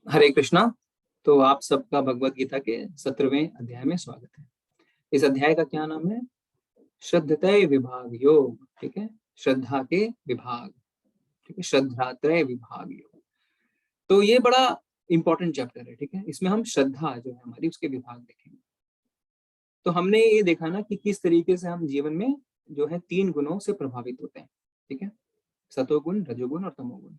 हरे कृष्णा। तो आप सबका भगवत गीता के 17वें अध्याय में स्वागत है। इस अध्याय का क्या नाम है? श्रद्धतय विभाग योग। ठीक है, श्रद्धा के विभाग। ठीक है, श्रद्धात्रय विभाग योग। तो ये बड़ा इंपॉर्टेंट चैप्टर है। ठीक है, इसमें हम श्रद्धा जो है हमारी उसके विभाग देखेंगे। तो हमने ये देखा ना कि किस तरीके से हम जीवन में जो है 3 गुणों से प्रभावित होते हैं। ठीक है, सतोगुण, रजोगुण और तमोगुण।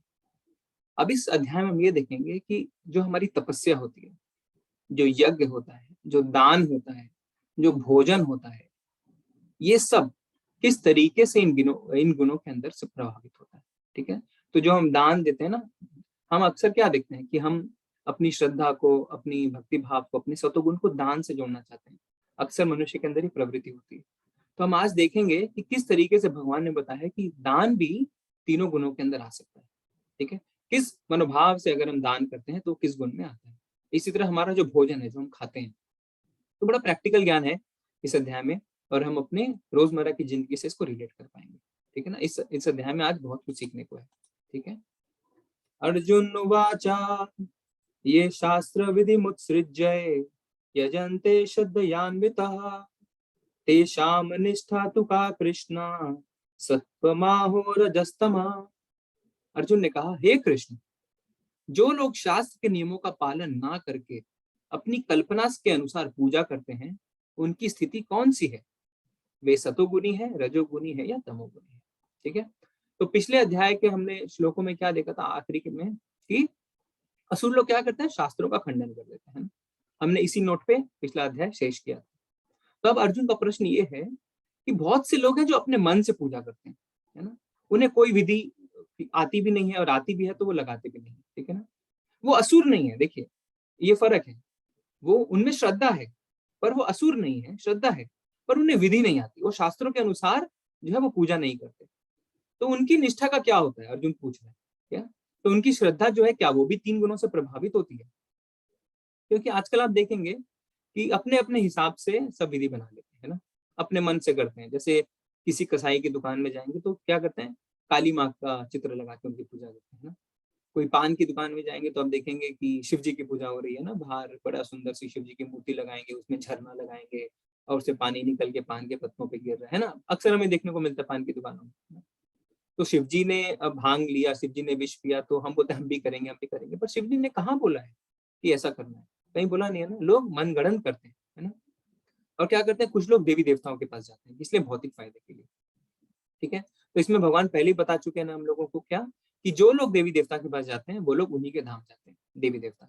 अब इस अध्याय में हम ये देखेंगे कि जो हमारी तपस्या होती है, जो यज्ञ होता है, जो दान होता है, जो भोजन होता है, ये सब किस तरीके से इन गुणों के अंदर से प्रभावित होता है। ठीक है, तो जो हम दान देते हैं ना, हम अक्सर क्या देखते हैं कि हम अपनी श्रद्धा को, अपनी भक्ति भाव को, अपने सतोगुण को दान से जोड़ना चाहते हैं। अक्सर मनुष्य के अंदर ही प्रवृत्ति होती है। तो हम आज देखेंगे कि किस तरीके से भगवान ने बताया है कि दान भी तीनों गुणों के अंदर आ सकता है। ठीक है, किस मनोभाव से अगर हम दान करते हैं तो किस गुण में आता है। इसी तरह हमारा जो भोजन है, जो हम खाते हैं, तो बड़ा प्रैक्टिकल ज्ञान है इस अध्याय में, और हम अपने रोजमर्रा की जिंदगी से इसको रिलेट कर पाएंगे। ठीक है ना, इस अध्याय में आज बहुत कुछ सीखने को है। ठीक है, अर्जुन उवाचा ये शास्त्र विधि मुत्सृज्य यजन्ते श्रद्धयान्वितः तेषां निष्ठा तु का कृष्णा सत्वमाहो रजस्तमा। अर्जुन ने कहा, हे कृष्ण, जो लोग शास्त्र के नियमों का पालन ना करके अपनी कल्पना के अनुसार पूजा करते हैं, उनकी स्थिति कौन सी है? वे सतोगुणी है, रजोगुणी है या तमोगुणी है? ठीक है, तो पिछले अध्याय के हमने श्लोकों में क्या देखा था आखिरी में कि असुर लोग क्या करते हैं? शास्त्रों का खंडन कर देते हैं। हमने इसी नोट पे पिछला अध्याय शेष किया था। तो अब अर्जुन का प्रश्न ये है कि बहुत से लोग हैं जो अपने मन से पूजा करते हैं, है ना, उन्हें कोई विधि आती भी नहीं है, और आती भी है तो वो लगाते भी नहीं। ठीक है ना, वो असुर नहीं है। देखिए, ये फर्क है। वो उनमें श्रद्धा है, पर वो असुर नहीं है, श्रद्धा है, पर उन्हें विधि नहीं आती। वो शास्त्रों के अनुसार जो है वो पूजा नहीं करते। तो उनकी निष्ठा का क्या होता है, अर्जुन पूछ रहे हैं। क्या? तो उनकी श्रद्धा जो है, क्या वो भी 3 गुणों से प्रभावित होती है? क्योंकि आजकल आप देखेंगे कि अपने अपने हिसाब से सब विधि बना लेते हैं ना, अपने मन से करते हैं। जैसे किसी कसाई की दुकान में जाएंगे तो क्या करते हैं? काली माँ का चित्र लगा के उनकी पूजा करते हैं ना। कोई पान की दुकान में जाएंगे तो आप देखेंगे कि शिव जी की पूजा हो रही है ना, बाहर बड़ा सुंदर सी शिव जी की मूर्ति लगाएंगे, उसमें झरना लगाएंगे और उससे पानी निकल के पान के पत्तों पे गिर रहा है ना। अक्सर हमें देखने को मिलता है पान की दुकानों में। तो शिव जी ने भांग लिया, शिव जी ने विष पिया, तो हम बोलते हैं हम भी करेंगे, हम भी करेंगे। पर शिव जी ने कहाँ बोला है कि ऐसा करना है? कहीं बोला नहीं है ना। लोग मनगढ़ंत करते हैं, है ना। और क्या करते हैं, कुछ लोग देवी देवताओं के पास जाते हैं, इसलिए भौतिक फायदे के लिए। ठीक है, तो इसमें भगवान पहले ही बता चुके हैं ना हम लोगों को, क्या कि जो लोग देवी देवता के पास जाते हैं वो लोग उन्हीं के धाम जाते हैं, देवी देवता।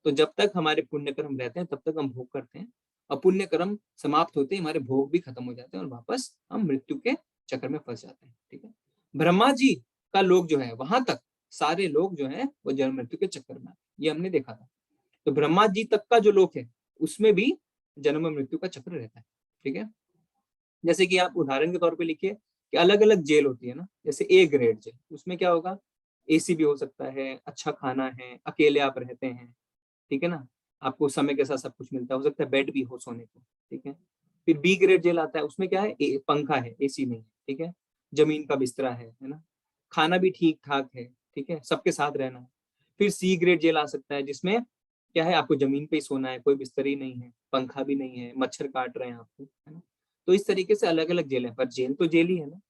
तो जब तक हमारे पुण्य कर्म रहते हैं तब तक हम भोग करते हैं, और पुण्य कर्म समाप्त होते ही हमारे भोग भी खत्म हो जाते हैं और वापस हम मृत्यु के चक्कर में फंस जाते हैं। ठीक है, ब्रह्मा जी का लोग जो है वहां तक सारे लोग जो है वो जन्म मृत्यु के चक्कर में आते हैं, ये हमने देखा था। तो ब्रह्मा जी तक का जो लोक है उसमें भी जन्म मृत्यु का चक्र रहता है। ठीक है, जैसे कि आप उदाहरण के तौर पे लिखिए कि अलग अलग जेल होती है ना, जैसे ए ग्रेड जेल, उसमें क्या होगा? एसी भी हो सकता है, अच्छा खाना है, अकेले आप रहते हैं। ठीक है ना, आपको समय के साथ सब कुछ मिलता है, हो सकता है बेड भी हो सोने को। ठीक है, फिर बी ग्रेड जेल आता है, उसमें क्या है? पंखा है, एसी नहीं है। ठीक है, जमीन का बिस्तरा है ना, खाना भी ठीक ठाक है। ठीक है, सबके साथ रहना है। फिर सी ग्रेड जेल आ सकता है, जिसमें क्या है? आपको जमीन पे ही सोना है, कोई बिस्तर ही नहीं है, पंखा भी नहीं है, मच्छर काट रहे हैं आपको, है ना। तो इस तरीके से अलग अलग जेल है, पर जेल तो जेल ही है ना।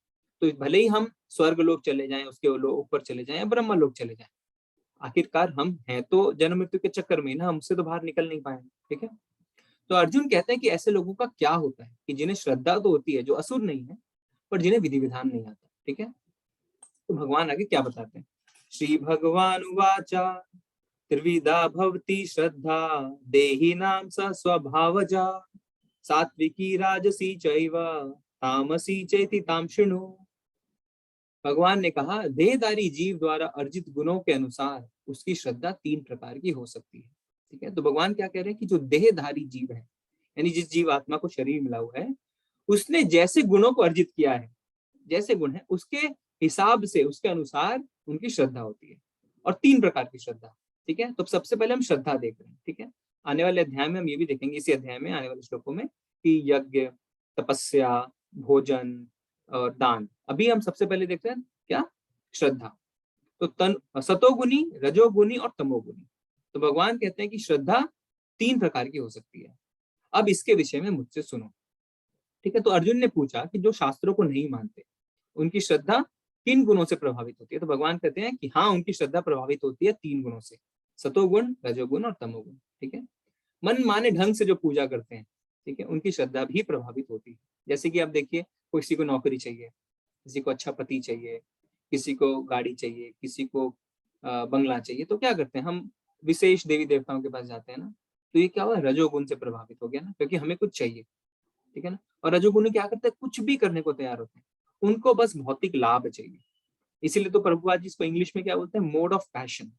तो भले ही हम स्वर्ग लोग चले जाएं, उसके ऊपर चले जाएं, या ब्रह्म लोग चले जाएं, आखिरकार हम हैं तो जन्म मृत्यु के चक्कर में ना, हमसे तो बाहर निकल नहीं पाएंगे। ठीक है, तो अर्जुन कहते हैं कि ऐसे लोगों का क्या होता है कि जिन्हें श्रद्धा तो होती है, जो असुर नहीं है, पर जिन्हें विधि विधान नहीं आता। ठीक है, तो भगवान आगे क्या बताते हैं? श्री भगवान उवाचा त्रिविधा भवती श्रद्धा देहिनां स स्वभावजा सात्विकी राजसी चैव तामसी चेति ताम शृणु। भगवान ने कहा, देहधारी जीव द्वारा अर्जित गुणों के अनुसार उसकी श्रद्धा 3 प्रकार की हो सकती है। ठीक है, तो भगवान क्या कह रहे हैं कि जो देहधारी जीव है, यानी जिस जीव आत्मा को शरीर मिला हुआ है, उसने जैसे गुणों को अर्जित किया है, जैसे गुण है उसके हिसाब से, उसके अनुसार उनकी श्रद्धा होती है। और 3 प्रकार की श्रद्धा। ठीक है, तो सबसे पहले हम श्रद्धा देख रहे हैं। ठीक है, आने वाले अध्याय में हम ये भी देखेंगे, इसी अध्याय में आने वाले श्लोकों में, कि यज्ञ, तपस्या, भोजन और दान। अभी हम सबसे पहले देखते हैं क्या? श्रद्धा। तो तन सतोगुनी, रजोगुनी और तमोगुनी। तो भगवान कहते हैं कि श्रद्धा 3 प्रकार की हो सकती है। अब इसके विषय में मुझसे सुनो। ठीक है, तो अर्जुन ने पूछा कि जो शास्त्रों को नहीं मानते उनकी श्रद्धा किन गुणों से प्रभावित होती है? तो भगवान कहते हैं कि हाँ, उनकी श्रद्धा प्रभावित होती है 3 गुणों से, सतोगुण, रजोगुण और तमोगुण। ठीक है, मन माने ढंग से जो पूजा करते हैं, ठीक है, उनकी श्रद्धा भी प्रभावित होती है। जैसे कि आप देखिए, किसी को नौकरी चाहिए, किसी को अच्छा पति चाहिए, किसी को गाड़ी चाहिए, किसी को बंगला चाहिए, तो क्या करते हैं हम? विशेष देवी देवताओं के पास जाते हैं ना। तो ये क्या हुआ? रजोगुण से प्रभावित हो गया ना, क्योंकि हमें कुछ चाहिए। ठीक है ना। और रजोगुणी क्या करते हैं? कुछ भी करने को तैयार होते हैं, उनको बस भौतिक लाभ चाहिए। इसीलिए तो प्रभुपाद जी इसको इंग्लिश में क्या बोलते हैं? Mode of passion.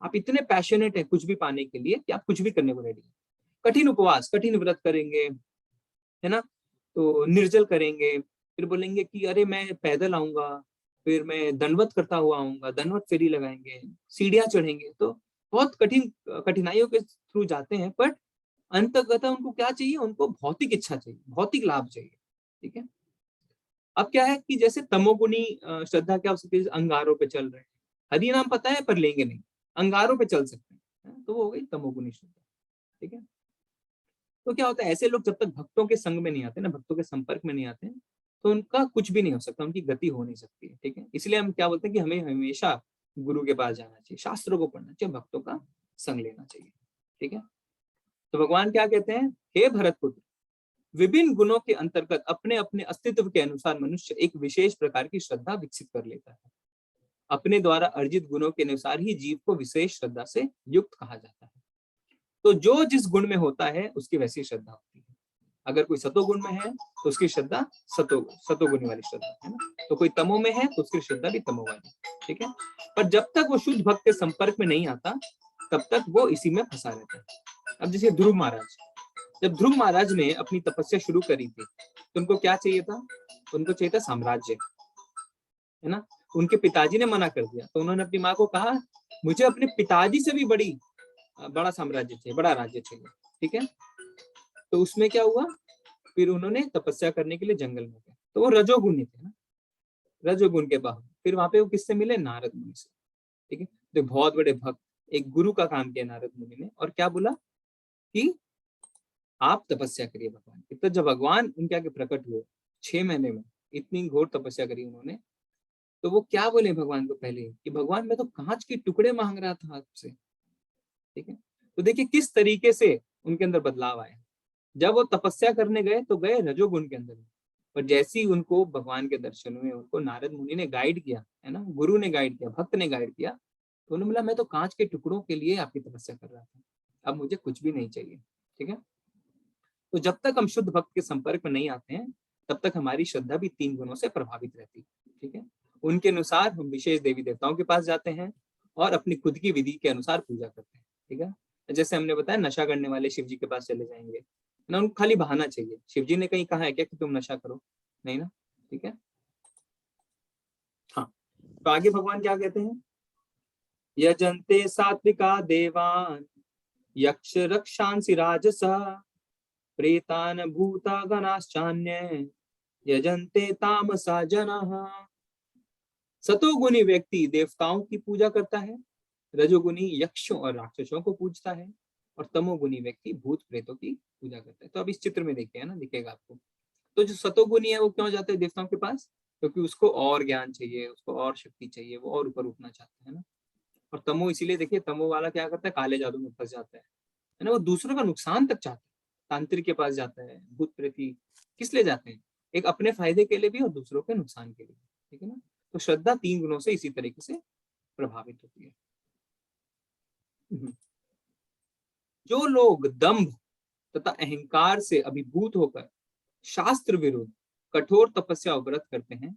आप इतने पैशनेट है कुछ भी पाने के लिए कि आप कुछ भी करने को रेडी है। कठिन उपवास, कठिन व्रत करेंगे, है ना, तो निर्जल करेंगे, फिर बोलेंगे कि अरे मैं पैदल आऊंगा, फिर मैं दंडवत करता हुआ आऊंगा, दंडवत फेरी लगाएंगे, सीढ़ियां चढ़ेंगे, तो बहुत कठिनाइयों के थ्रू जाते हैं। बट अंततः उनको क्या चाहिए? उनको भौतिक इच्छा चाहिए, भौतिक लाभ चाहिए। ठीक है। अब क्या है कि जैसे तमोगुनी श्रद्धा क्या हो सकती है? अंगारों पे चल रहे हैं, हरि नाम पता है पर लेंगे नहीं, अंगारों पे चल सकते हैं, तो वो हो गई तमोगुनी श्रद्धा। ठीक है। तो क्या होता है, ऐसे लोग जब तक भक्तों के संग में नहीं आते ना, भक्तों के संपर्क में नहीं आते हैं, तो उनका कुछ भी नहीं हो सकता, उनकी गति हो नहीं सकती है। ठीक है, इसलिए हम क्या बोलते हैं कि हमें हमेशा गुरु के पास जाना चाहिए, शास्त्रों को पढ़ना चाहिए, भक्तों का संग लेना चाहिए। ठीक है। तो भगवान क्या कहते हैं? हे भरत पुत्र, विभिन्न गुणों के अंतर्गत अपने अपने अस्तित्व के अनुसार मनुष्य एक विशेष प्रकार की श्रद्धा विकसित कर लेता है। अपने द्वारा अर्जित गुणों के अनुसार ही जीव को विशेष श्रद्धा से युक्त कहा जाता है। तो जो जिस गुण में होता है उसकी वैसी श्रद्धा होती है। अगर कोई सतोगुण में है तो उसकी श्रद्धा सतोगुणी वाली श्रद्धा है ना, तो कोई तमो में है तो उसकी श्रद्धा भी तमो वाली। ठीक है। पर जब तक वो शुद्ध भक्त के संपर्क में नहीं आता, तब तक वो इसी में फंसा रहता है। अब जैसे ध्रुव महाराज, जब ध्रुव महाराज ने अपनी तपस्या शुरू करी थी, तो उनको क्या चाहिए था? उनको चाहिए था साम्राज्य, है ना। उनके पिताजी ने मना कर दिया, तो उन्होंने अपनी माँ को कहा, मुझे अपने पिताजी से भी बड़ा साम्राज्य चाहिए, बड़ा राज्य चाहिए। ठीक है। तो उसमें क्या हुआ? फिर उन्होंने तपस्या करने के लिए जंगल में गए, तो वो रजोगुणी थे ना, रजोगुण के बाद फिर वहां पे वो किससे मिले? नारद मुनि से। ठीक है। तो बहुत बड़े भक्त, एक गुरु का काम किया नारद मुनि ने, और क्या बोला कि आप तपस्या करिए भगवान की। तो जब भगवान उनके आगे प्रकट हुए 6 महीने में, इतनी घोर तपस्या करी उन्होंने, तो वो क्या बोले भगवान को पहले कि भगवान मैं तो कांच के टुकड़े मांग रहा था आपसे। ठीक है। तो देखिए किस तरीके से उनके अंदर बदलाव आया। जब वो तपस्या करने गए तो गए रजोगुण के अंदर, पर जैसे ही उनको भगवान के दर्शन हुए, उनको नारद मुनि ने गाइड किया, है ना, गुरु ने गाइड किया, भक्त ने गाइड किया, तो उन्होंने बोला मैं तो कांच के टुकड़ों के लिए आपकी तपस्या कर रहा था, अब मुझे कुछ भी नहीं चाहिए। ठीक है। तो जब तक हम शुद्ध भक्त के संपर्क में नहीं आते हैं, तब तक हमारी श्रद्धा भी 3 गुणों से प्रभावित रहती है। ठीक है। उनके अनुसार हम विशेष देवी देवताओं के पास जाते हैं और अपनी खुद की विधि के अनुसार पूजा करते हैं। ठीक है। जैसे हमने बताया, नशा करने वाले शिव जी के पास चले जाएंगे ना, उनको खाली बहाना चाहिए। शिव जी ने कहीं कहा है क्या कि तुम नशा करो? नहीं ना। ठीक है। हाँ, तो आगे भगवान क्या कहते हैं? यजन्ते सात्विका देवान यक्ष रक्षांसि राजसा प्रेतान भूता गणाश्चान्य यजन्ते तामसा जनाः। सतोगुणी व्यक्ति देवताओं की पूजा करता है, रजोगुणी यक्षों और राक्षसों को पूजता है, और तमोगुणी व्यक्ति भूत प्रेतों की पूजा करता है। तो अब इस चित्र में देखिए, है ना, दिखेगा आपको। तो जो सतोगुणी है वो क्यों जाते हैं देवताओं के पास? क्योंकि उसको और ज्ञान चाहिए, उसको और शक्ति चाहिए, वो और ऊपर उठना चाहता है ना। और तमो इसीलिए देखिए, तमो वाला क्या करता है? काले जादू में फंस जाता है ना, वो दूसरों का नुकसान तक चाहता है, तांत्रिक के पास जाता है, भूत प्रेती किस लिए जाते हैं? एक अपने फायदे के लिए भी और दूसरों के नुकसान के लिए। ठीक है ना। तो श्रद्धा 3 गुणों से इसी तरीके से प्रभावित होती है। जो लोग दंभ तथा अहंकार से अभिभूत होकर शास्त्र विरुद्ध कठोर तपस्या और व्रत करते हैं,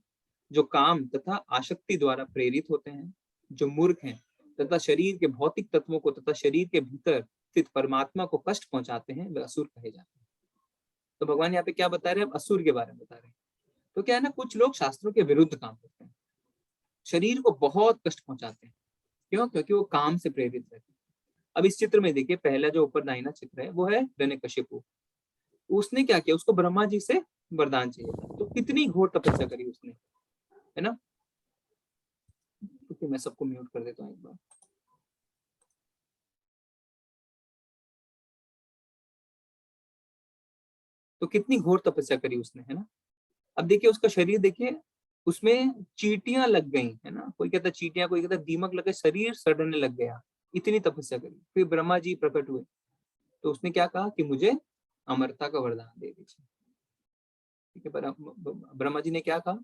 जो काम तथा आसक्ति द्वारा प्रेरित होते हैं, जो मूर्ख हैं तथा शरीर के भौतिक तत्वों को तथा शरीर के भीतर स्थित परमात्मा को कष्ट पहुंचाते हैं, वे असुर कहे जाते हैं। तो भगवान यहाँ पे क्या बता रहे हैं? असुर के बारे में बता रहे हैं। तो क्या है ना, कुछ लोग शास्त्रों के विरुद्ध काम करते हैं, शरीर को बहुत कष्ट पहुंचाते हैं। क्यों? क्योंकि वो काम से प्रेरित रहते हैं। अब इस चित्र में देखिए, पहला जो ऊपर दाहिना चित्र है वो है हिरण्यकशिपु। उसने क्या किया? उसको ब्रह्मा जी से वरदान चाहिए था, तो कितनी घोर तपस्या करी उसने, है ना। क्योंकि मैं सबको म्यूट कर देता हूँ एक बार। तो कितनी घोर तपस्या करी उसने, है ना। अब देखिए उसका शरीर देखिए, उसमें चींटियां लग गई, है ना, कोई कहता चींटियां, कोई कहता दीमक लगे, शरीर सड़ने लग गया, इतनी तपस्या करी। फिर ब्रह्मा जी प्रकट हुए, तो उसने क्या कहा कि मुझे अमरता का वरदान दे दीजिए। ठीक है, ब्रह्मा जी ने क्या कहा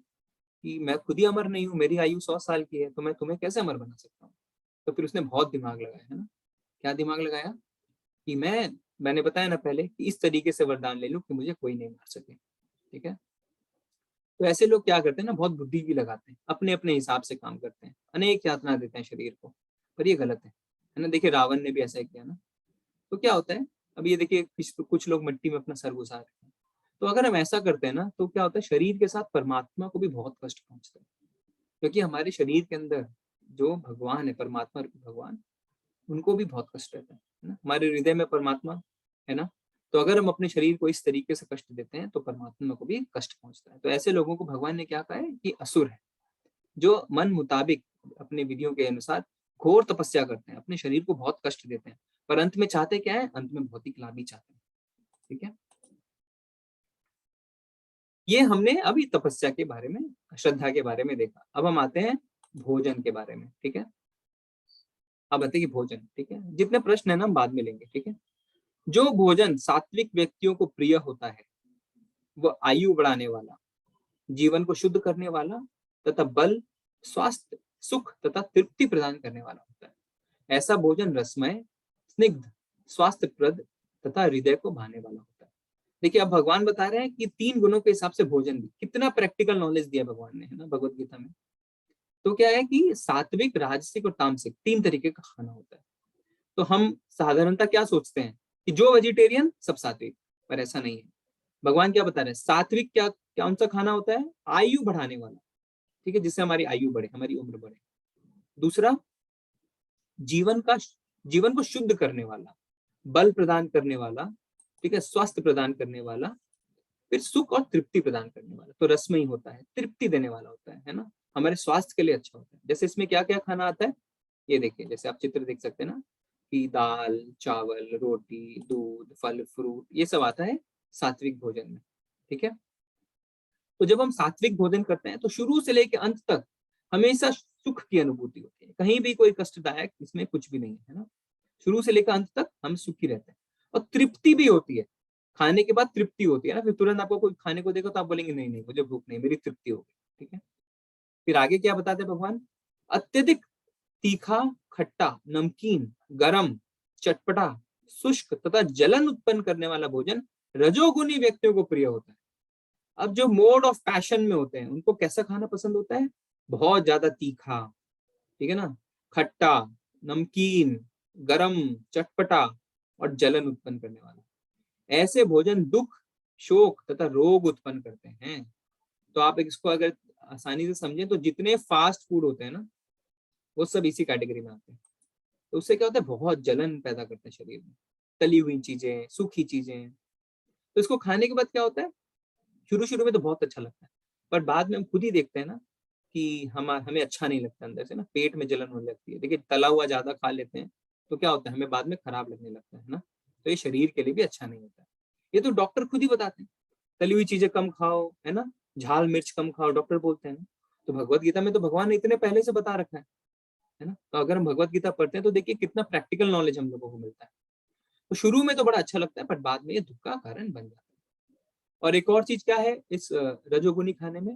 कि मैं खुद ही अमर नहीं हूँ, मेरी आयु 100 साल की है, तो मैं तुम्हें कैसे अमर बना सकता हूँ। तो फिर उसने बहुत दिमाग लगाया, है ना। क्या दिमाग लगाया कि मैंने बताया ना पहले कि इस तरीके से वरदान ले लूं कि मुझे कोई नहीं मार सके। ठीक है, तो ऐसे लोग क्या करते हैं ना, बहुत बुद्धि भी लगाते हैं, अपने अपने हिसाब से काम करते हैं, अनेक यातना देते हैं शरीर को, पर ये गलत है ना। देखिए रावण ने भी ऐसा किया ना। तो क्या होता है, अब ये देखिए कुछ लोग मिट्टी में अपना सर घुसा रहे हैं। तो अगर हम ऐसा करते हैं ना, तो क्या होता है, शरीर के साथ परमात्मा को भी बहुत कष्ट पहुंचता है, क्योंकि हमारे शरीर के अंदर जो भगवान है, परमात्मा रूपी भगवान, उनको भी बहुत कष्ट रहता है ना। हमारे हृदय में परमात्मा है ना। तो अगर हम अपने शरीर को इस तरीके से कष्ट देते हैं तो परमात्मा को भी कष्ट पहुंचता है। तो ऐसे लोगों को भगवान ने क्या कहा है कि असुर है, जो मन मुताबिक अपने विधियों के अनुसार घोर तपस्या करते हैं, अपने शरीर को बहुत कष्ट देते हैं, पर अंत में चाहते क्या है, अंत में भौतिक लाभ ही चाहते हैं। ठीक है, ये हमने अभी तपस्या के बारे में, श्रद्धा के बारे में देखा। अब हम आते हैं भोजन के बारे में। ठीक है, अब आते हैं कि भोजन, ठीक है, जितने प्रश्न है ना हम बाद में लेंगे। ठीक है, जो भोजन सात्विक व्यक्तियों को प्रिय होता है, वह आयु बढ़ाने वाला, जीवन को शुद्ध करने वाला तथा बल, स्वास्थ्य, सुख तथा तृप्ति प्रदान करने वाला होता है। ऐसा भोजन रसमय, स्निग्ध, स्वास्थ्यप्रद तथा हृदय को भाने वाला होता है। देखिए अब भगवान बता रहे हैं कि 3 गुणों के हिसाब से भोजन भी, कितना प्रैक्टिकल नॉलेज दिया भगवान ने, है ना, भगवत गीता में। तो क्या है कि सात्विक, राजसिक और तामसिक 3 तरीके का खाना होता है। तो हम साधारणतः क्या सोचते हैं कि जो वेजिटेरियन सब सात्विक, पर ऐसा नहीं है। भगवान क्या बता रहे हैं, सात्विक क्या कौन सा खाना होता है, आयु बढ़ाने वाला। ठीक है, जिससे हमारी आयु बढ़े, हमारी उम्र बढ़े। दूसरा, जीवन का जीवन को शुद्ध करने वाला, बल प्रदान करने वाला, ठीक है, स्वास्थ्य प्रदान करने वाला, फिर सुख और तृप्ति प्रदान करने वाला। तो रसमयी होता है, तृप्ति देने वाला होता है ना, हमारे स्वास्थ्य के लिए अच्छा होता है। जैसे इसमें क्या क्या खाना आता है, ये देखिए, जैसे आप चित्र देख सकते हैं ना, कि दाल, चावल, रोटी, दूध, फल, फ्रूट, ये सब आता है सात्विक भोजन में। ठीक है, तो जब हम सात्विक भोजन करते हैं तो शुरू से लेकर अंत तक हमेशा सुख की अनुभूति होती है, कहीं भी कोई कष्टदायक इसमें कुछ भी नहीं है ना। शुरू से लेकर अंत तक हम सुखी रहते हैं, और तृप्ति भी होती है। खाने के बाद तृप्ति होती है ना, फिर तुरंत आपको कोई खाने को देगा तो आप बोलेंगे नहीं नहीं मुझे भूख नहीं, मेरी तृप्ति हो गई। ठीक है, फिर आगे क्या बताते हैं भगवान, अत्यधिक तीखा, खट्टा, नमकीन, गरम, चटपटा, शुष्क तथा जलन उत्पन्न करने वाला भोजन रजोगुनी व्यक्तियों को प्रिय होता है। अब जो मोड ऑफ पैशन में होते हैं उनको कैसा खाना पसंद होता है, बहुत ज्यादा तीखा, ठीक है ना, खट्टा, नमकीन, गरम, चटपटा और जलन उत्पन्न करने वाला। ऐसे भोजन दुख, शोक तथा रोग उत्पन्न करते हैं। तो आप इसको अगर आसानी से समझें तो जितने फास्ट फूड होते हैं ना, वो सब इसी कैटेगरी में आते हैं। तो उससे क्या होता है, बहुत जलन पैदा करते हैं शरीर में, तली हुई चीजें, सूखी चीजें। तो इसको खाने के बाद क्या होता है, शुरू शुरू में तो बहुत अच्छा लगता है, पर बाद में हम खुद ही देखते हैं ना कि हमें अच्छा नहीं लगता, अंदर से ना पेट में जलन होने लगती है। देखिए तला हुआ ज्यादा खा लेते हैं तो क्या होता है, हमें बाद में खराब लगने लगता है ना। तो ये शरीर के लिए भी अच्छा नहीं होता है। ये तो डॉक्टर खुद ही बताते हैं, तली हुई चीजें कम खाओ, है ना, झाल मिर्च कम खाओ, डॉक्टर बोलते हैं ना। तो भगवत गीता में तो भगवान ने इतने पहले से बता रखा है ना। तो अगर हम भगवत गीता पढ़ते हैं तो देखिए कितना प्रैक्टिकल नॉलेज हम लोगों को मिलता है। तो शुरू में तो बड़ा अच्छा लगता है, पर बाद में ये दुख का कारण बन जाता है। और एक और चीज क्या है इस रजोगुनी खाने में,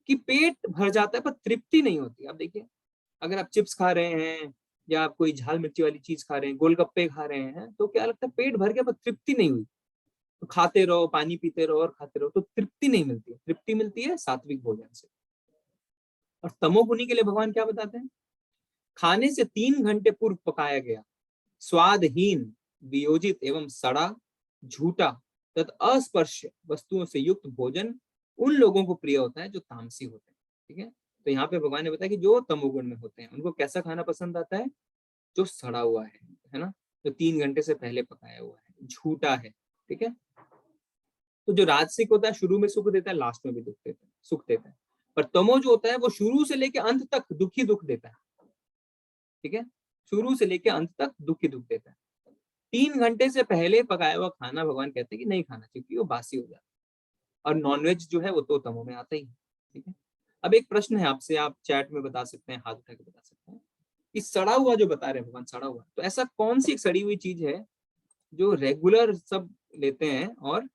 कि पेट भर जाता है पर तृप्ति नहीं होती। अब देखिए अगर आप चिप्स खा रहे हैं या आप कोई झाल मिर्ची वाली चीज खा रहे हैं, गोलगप्पे खा रहे हैं, तो क्या लगता है पेट भर गया पर तृप्ति नहीं हुई। तो खाते रहो, पानी पीते रहो और खाते रहो, तो तृप्ति नहीं मिलती है। तृप्ति मिलती है सात्विक भोजन से। और तमोगुनी के लिए भगवान क्या बताते हैं, खाने से 3 घंटे पूर्व पकाया गया, स्वादहीन, वियोजित एवं सड़ा, झूठा तथा अस्पर्श वस्तुओं से युक्त भोजन उन लोगों को प्रिय होता है जो तामसी होते हैं। ठीक है, तो यहाँ पे भगवान ने बताया कि जो तमोगुण में होते हैं उनको कैसा खाना पसंद आता है, जो सड़ा हुआ है ना, जो 3 घंटे से पहले पकाया हुआ है, झूठा है। ठीक है, तो जो राजसिक होता है शुरू में सुख देता है, लास्ट में भी दुख देता है, सुख देता है। पर तमो जो होता है वो शुरू से लेकर अंत तक दुख ही दुख देता है। ठीक है, शुरू से लेकर अंत तक दुख ही दुख देता है। 3 घंटे से पहले पकाया हुआ खाना भगवान कहते हैं कि नहीं खाना चाहिए, वो बासी हो जाता है। और नॉनवेज जो है वो तो तमो में आता ही है। ठीक है, अब एक प्रश्न है आपसे, आप चैट में बता सकते हैं, हाथ उठा के बता सकते हैं कि सड़ा हुआ जो बता रहे हैं भगवान, सड़ा हुआ, तो ऐसा कौन सी एक सड़ी हुई चीज है जो रेगुलर सब लेते हैं और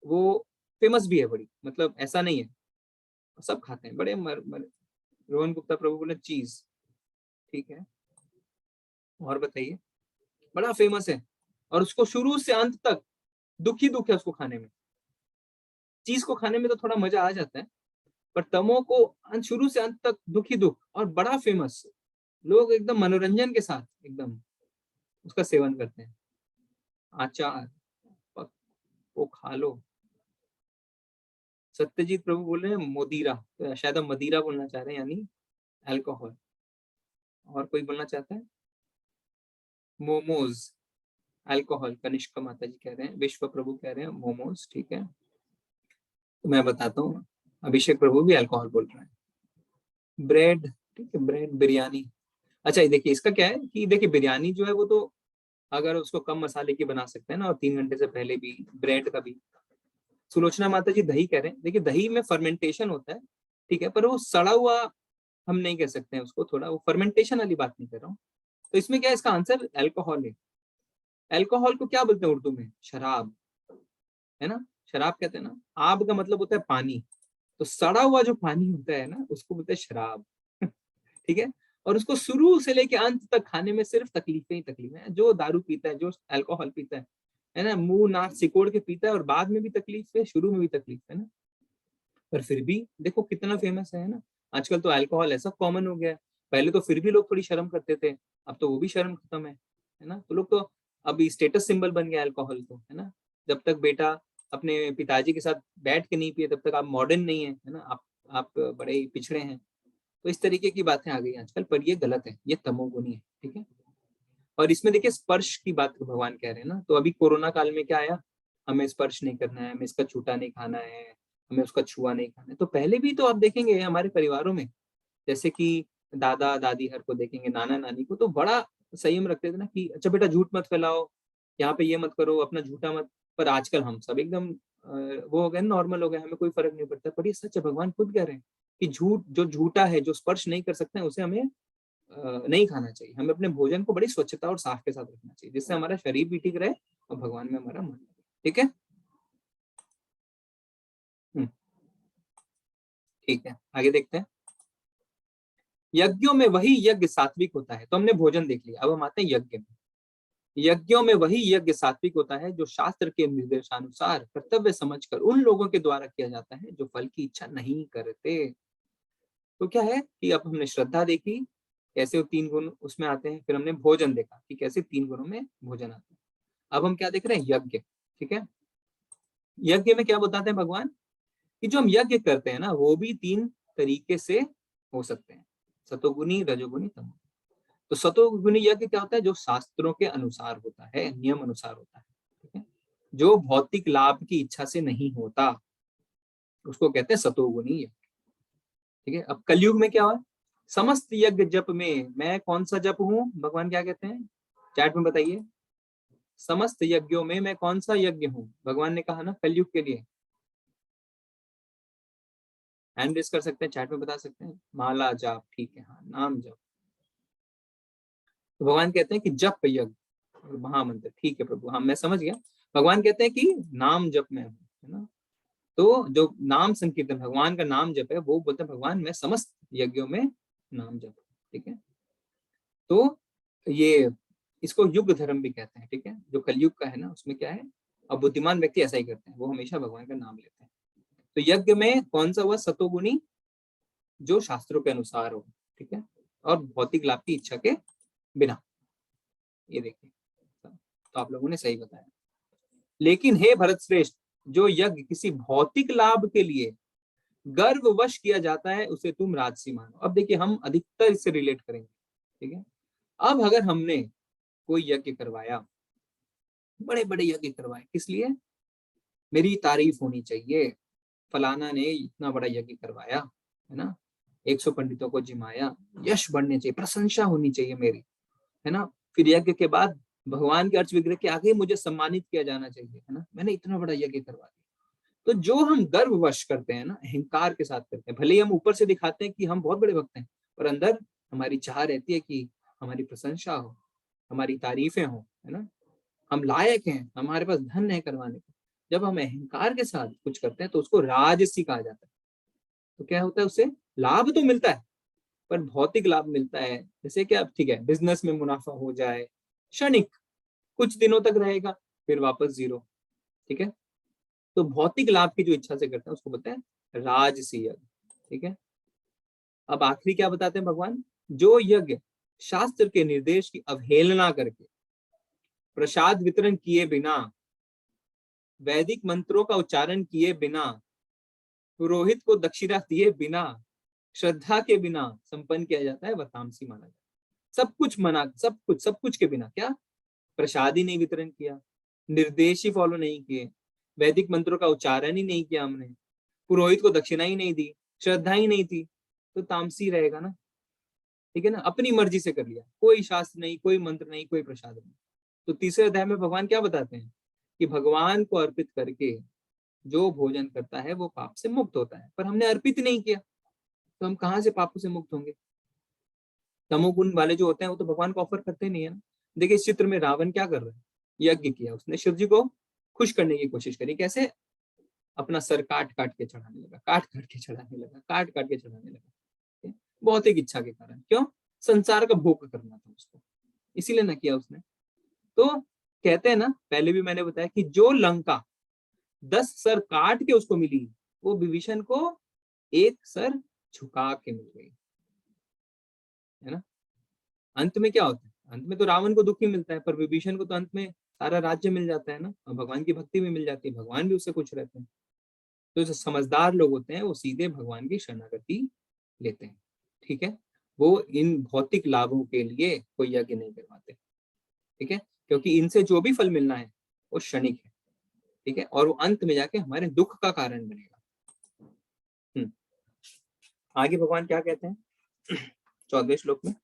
वो फेमस भी है बड़ी, मतलब ऐसा नहीं है, सब खाते हैं बड़े रोहन गुप्ता प्रभु बोले चीज। ठीक है, और बताइए, बड़ा फेमस है और उसको शुरू से अंत तक दुख ही दुख है उसको खाने में। चीज को खाने में तो थोड़ा मजा आ जाता है, पर तमो को शुरू से अंत तक दुख ही दुख, और बड़ा फेमस, लोग एकदम मनोरंजन के साथ एकदम उसका सेवन करते हैं। आचार, वो खा लो। सत्यजीत प्रभु बोल रहे हैं मोदीरा, तो शायद हम मदिरा बोलना चाह रहे हैं, यानी अल्कोहल। और कोई बोलना चाहता है? मोमोज, अल्कोहल। कनिष्का माता जी कह रहे हैं, विश्व प्रभु कह रहे हैं मोमोज। ठीक है, तो मैं बताता हूँ, अभिषेक प्रभु भी अल्कोहल बोल रहे हैं। ब्रेड, ठीक है, ब्रेड, बिरयानी। अच्छा, ये देखिए इसका क्या है कि देखिए बिरयानी जो है वो तो अगर उसको कम मसाले की बना सकते हैं ना, और 3 घंटे से पहले भी, ब्रेड का भी। सुलोचना माता जी दही कह रहे हैं, देखिए दही में फर्मेंटेशन होता है, ठीक है, पर वो सड़ा हुआ हम नहीं कह सकते हैं उसको, थोड़ा वो फर्मेंटेशन वाली बात नहीं कर रहा हूँ। तो इसमें क्या है, इसका आंसर अल्कोहल है। अल्कोहल को क्या बोलते हैं उर्दू में? शराब, है ना, शराब कहते हैं ना। आब का मतलब होता है पानी, तो सड़ा हुआ जो पानी होता है ना उसको बोलते हैं शराब। ठीक है, और उसको शुरू से लेके अंत तक खाने में सिर्फ तकलीफें ही तकलीफें हैं। जो दारू पीता है, जो अल्कोहल पीता है ना, मुंह नाक सिकोड़ के पीता है और बाद में भी तकलीफ है, शुरू में भी तकलीफ है ना, पर फिर भी देखो कितना फेमस है ना। आजकल तो अल्कोहल ऐसा कॉमन हो गया है, पहले तो फिर भी लोग थोड़ी शर्म करते थे, अब तो वो भी शर्म खत्म है ना, तो लोग तो अभी स्टेटस सिंबल बन गया अल्कोहल तो, है ना। जब तक बेटा अपने पिताजी के साथ बैठ के नहीं पिए तब तक आप मॉडर्न नहीं है ना, आप बड़े ही पिछड़े हैं। तो इस तरीके की बातें आ गई आजकल, पर ये गलत है, ये तमोगुनी है। ठीक है, और इसमें देखिए स्पर्श की बात भगवान कह रहे हैं ना, तो अभी कोरोना काल में क्या आया, हमें स्पर्श नहीं करना है, हमें इसका छूटा नहीं खाना है, हमें उसका छुआ नहीं खाना है। तो पहले भी तो आप देखेंगे हमारे परिवारों में, जैसे कि दादा दादी हर को देखेंगे, नाना नानी को, तो बड़ा संयम रखते थे ना कि अच्छा बेटा झूठ मत फैलाओ, यहाँ पे ये मत करो, अपना झूठा मत। पर आजकल हम सब एकदम वो हो गए, नॉर्मल हो गए, हमें कोई फर्क नहीं पड़ता। पर ये सच है, भगवान खुद कह रहे हैं कि झूठ, जो झूठा है, जो स्पर्श नहीं कर सकते हैं, उसे हमें नहीं खाना चाहिए। हमें अपने भोजन को बड़ी स्वच्छता और साफ के साथ रखना चाहिए, जिससे हमारा शरीर भी ठीक रहे और भगवान में हमारा मन। ठीक है, ठीक है, आगे देखते हैं। यज्ञों में वही यज्ञ सात्विक होता है, तो हमने भोजन देख लिया, अब हम आते हैं यज्ञ में। यज्ञों में वही यज्ञ सात्विक होता है जो शास्त्र के निर्देशानुसार कर्तव्य समझकर उन लोगों के द्वारा किया जाता है जो फल की इच्छा नहीं करते। तो क्या है कि अब हमने श्रद्धा देखी, कैसे वो 3 गुण उसमें आते हैं, फिर हमने भोजन देखा कि कैसे 3 गुणों में भोजन आता है। अब हम क्या देख रहे हैं, यज्ञ। ठीक है, यज्ञ में क्या बताते हैं भगवान कि जो हम यज्ञ करते हैं ना वो भी 3 तरीके से हो सकते हैं, सतोगुनी, रजोगुनी, तमोगुनी। तो सतोगुनी यज्ञ क्या होता है, जो शास्त्रों के अनुसार होता है, नियम अनुसार होता है। ठीक है, जो भौतिक लाभ की इच्छा से नहीं होता उसको कहते हैं सतोगुनी यज्ञ। ठीक है, अब कलयुग में क्या हुआ, समस्त यज्ञ जप में मैं कौन सा जप हूं, भगवान क्या कहते हैं, चैट में बताइए। समस्त यज्ञों में मैं कौन सा यज्ञ हूं, भगवान ने कहा ना कलयुग के लिए। हैंड रेस कर सकते हैं, चैट में बता सकते हैं, माला जाप, ठीक है, हाँ, नाम जप। तो भगवान कहते हैं कि जप यज्ञ और महामंत्र, ठीक है प्रभु, हाँ मैं समझ गया। भगवान कहते हैं कि नाम जप में हूँ, है ना। तो जो नाम संकीर्तन, भगवान का नाम जप है, वो बोलते हैं भगवान मैं समस्त यज्ञों में नाम जप। ठीक है, तो ये इसको युग धर्म भी कहते हैं। ठीक है, जो कलयुग का है ना उसमें क्या है, अब बुद्धिमान व्यक्ति ऐसा ही करते हैं, वो हमेशा भगवान का नाम लेते हैं। तो यज्ञ में कौन सा हुआ, सतोगुणी, जो शास्त्रों के अनुसार हो। ठीक है, और भौतिक लाभ की इच्छा के बिना। ये देखिए, तो आप लोगों ने सही बताया। लेकिन हे भरत श्रेष्ठ, जो यज्ञ किसी भौतिक लाभ के लिए गर्ववश किया जाता है उसे तुम राजसी मानो। अब देखिए हम अधिकतर इससे रिलेट करेंगे। ठीक है, अब अगर हमने कोई यज्ञ करवाया, बड़े बड़े यज्ञ करवाए, किस लिए, मेरी तारीफ होनी चाहिए, फलाना ने इतना बड़ा यज्ञ करवाया, है ना, 100 पंडितों को जिमाया, यश बढ़ने चाहिए, प्रशंसा होनी चाहिए मेरी, है ना। फिर यज्ञ के बाद भगवान के अर्च विग्रह के आगे मुझे सम्मानित किया जाना चाहिए, है ना, मैंने इतना बड़ा यज्ञ करवा दिया। तो जो हम गर्ववश करते हैं ना, अहंकार के साथ करते हैं, भले ही हम ऊपर से दिखाते हैं कि हम बहुत बड़े भक्त हैं, पर अंदर हमारी चाह रहती है कि हमारी प्रशंसा हो, हमारी तारीफें हो, है ना, हम लायक हैं, हमारे पास धन है करवाने को। जब हम अहंकार के साथ कुछ करते हैं तो उसको राजसी कहा जाता है। तो क्या होता है, उससे लाभ तो मिलता है, पर भौतिक लाभ मिलता है। जैसे कि अब ठीक है, बिजनेस में मुनाफा हो जाए, क्षणिक, कुछ दिनों तक रहेगा, फिर वापस जीरो। ठीक है, तो भौतिक लाभ की जो इच्छा से करते हैं उसको बोलते हैं राजसी यज्ञ। ठीक है, अब आखिरी क्या बताते हैं भगवान, जो यज्ञ शास्त्र के निर्देश की अवहेलना करके, प्रसाद वितरण किए बिना, वैदिक मंत्रों का उच्चारण किए बिना, पुरोहित को दक्षिणा दिए बिना, श्रद्धा के बिना संपन्न किया जाता है, वह तामसी माना जाता है। सब कुछ मना, सब कुछ के बिना, क्या, प्रसाद ही नहीं वितरण किया, निर्देश ही फॉलो नहीं किए, वैदिक मंत्रों का उच्चारण ही नहीं किया हमने, पुरोहित को दक्षिणा ही नहीं दी, श्रद्धा ही नहीं थी, तो तामसी रहेगा ना। ठीक है ना, अपनी मर्जी से कर लिया, कोई शास्त्र नहीं, कोई मंत्र नहीं, कोई प्रसाद नहीं। तो तीसरे अध्याय में भगवान क्या बताते हैं कि भगवान को अर्पित करके जो भोजन करता है वो पाप से मुक्त होता है, पर हमने अर्पित नहीं किया, तो हम कहाँ से पापों से मुक्त होंगे। तमोगुण वाले जो होते हैं वो तो भगवान को ऑफर करते नहीं है ना। देखिए इस चित्र में रावण क्या कर रहा है, यज्ञ किया उसने, शिव जी को खुश करने की कोशिश करी, कैसे, अपना सर काट काट के चढ़ाने लगा, काट काट के चढ़ाने लगा, काट काट के चढ़ाने लगा, बहुत एक इच्छा के कारण, क्यों, संसार का भोग करना था उसको, इसीलिए ना किया उसने। तो कहते हैं ना, पहले भी मैंने बताया कि जो लंका 10 सर काट के उसको मिली, वो विभीषण को एक सर झुका के मिल गई, है ना। अंत में क्या होता है, अंत में तो रावण को दुख ही मिलता है, पर विभीषण को तो अंत में सारा राज्य मिल जाता है ना, और भगवान की भक्ति भी मिल जाती है, भगवान भी उससे खुश रहते हैं। तो जो समझदार लोग होते हैं वो सीधे भगवान की शरणागति लेते हैं। ठीक है, वो इन भौतिक लाभों के लिए कोई यज्ञ नहीं करवाते। ठीक है, क्योंकि इनसे जो भी फल मिलना है वो क्षणिक है। ठीक है, और वो अंत में जाके हमारे दुख का कारण बनेगा। आगे भगवान क्या कहते हैं 14वें श्लोक में,